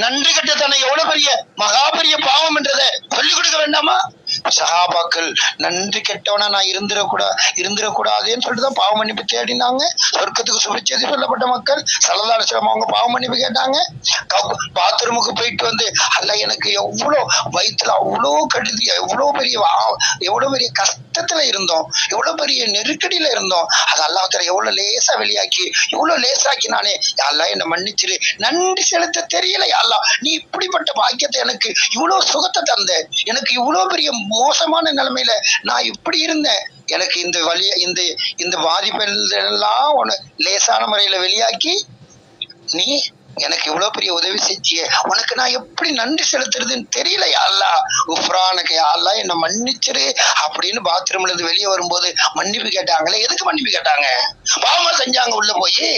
நன்றி கெட்டத்தனம் எவ்வளவு பெரிய மகா பெரிய பாவம் என்றதை சொல்லிக் கொடுக்க வேண்டாமா? சஹாபாக்கள் நன்றி கெட்டவனா நான் இருந்துடக்கூடாதுன்னு சொல்லிட்டுதான் பாவ மன்னிப்பு தேடினாங்க. சொர்க்கத்துக்கு சுபிச்சேதி சொல்லப்பட்ட மக்கள் ஸல்லல்லாஹு அலைஹி வஸல்லம் அவங்க பாவ மன்னிப்பு கேட்டாங்க. பாத்ரூமுக்கு போயிட்டு வந்து அல்லாஹ் எனக்கு எவ்வளவு வயிற்றுல அவ்வளோ கடுதி, எவ்வளவு பெரிய கஷ்டத்துல இருந்தோம், எவ்வளவு பெரிய நெருக்கடியில இருந்தோம், அது அல்லாஹ் தஆலா எவ்வளவு லேசா வெளியாக்கி எவ்வளவு லேசாக்கி நானே அல்லாஹ் என்னை மன்னிச்சிரு, நன்றி செலுத்த தெரியல அல்லாஹ், நீ இப்படிப்பட்ட பாக்கியத்தை எனக்கு இவ்வளவு சுகத்தை தந்த, எனக்கு இவ்வளவு பெரிய மோசமான நிலைமையில நான் இப்படி இருந்தேன், எனக்கு இந்த வழி இந்த பாதிப்பெல்லாம் உனக்கு லேசான முறையில வெளியாக்கி நீ எனக்கு இவ்வளவு பெரிய உதவி செஞ்சிய, உனக்கு நான் எப்படி நன்றி செலுத்துறதுன்னு தெரியல அல்லாஹ், உஃப்ரானக யா அல்லாஹ் என்னை மன்னிச்சிரு அப்படின்னு பாத்ரூம்ல இருந்து வெளியே வரும்போது மன்னிப்பு கேட்டாங்களே. எதுக்கு மன்னிப்பு கேட்டாங்க? பாவமா செஞ்சாங்க உள்ள போய்.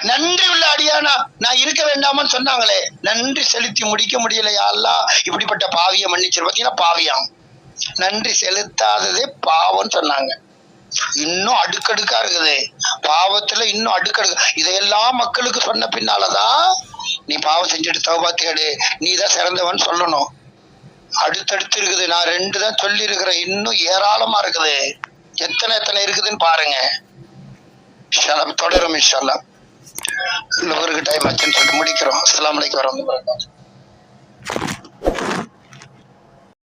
நன்றி உள்ள அடியானா நான் இருக்க வேண்டாமான்னு சொன்னாங்களே, நன்றி செலுத்தி முடிக்க முடியல யா அல்லாஹ் இப்படிப்பட்ட பாவிய மன்னிச்சிரு. பாத்தீங்கன்னா பாவியாம், நன்றி செலுத்தாததே பாவம்னு சொன்னாங்க. இன்னும் அடுக்கடுக்கா இருக்குது பாவத்துல, இன்னும் அடுக்கடுக்கு. இதையெல்லாம் மக்களுக்கு சொன்ன பின்னாலதான் நீ பாவம் செஞ்சுட்டு தௌபா தேடு, நீ தான் சிறந்தவன் சொல்லணும். அடுத்தடுத்து இருக்குது. நான் 2 தான் சொல்லி இருக்கிறேன், இன்னும் ஏராளமா இருக்குது. எத்தனை இருக்குதுன்னு பாருங்க. தொடரும் இன்ஷா அல்லாஹ். லுஹருக்கு டைம் ஆச்சுன்னு சொல்லிட்டு முடிக்கிறோம். அஸ்ஸலாமு அலைக்கும் வரஹ்மத்துல்லாஹி.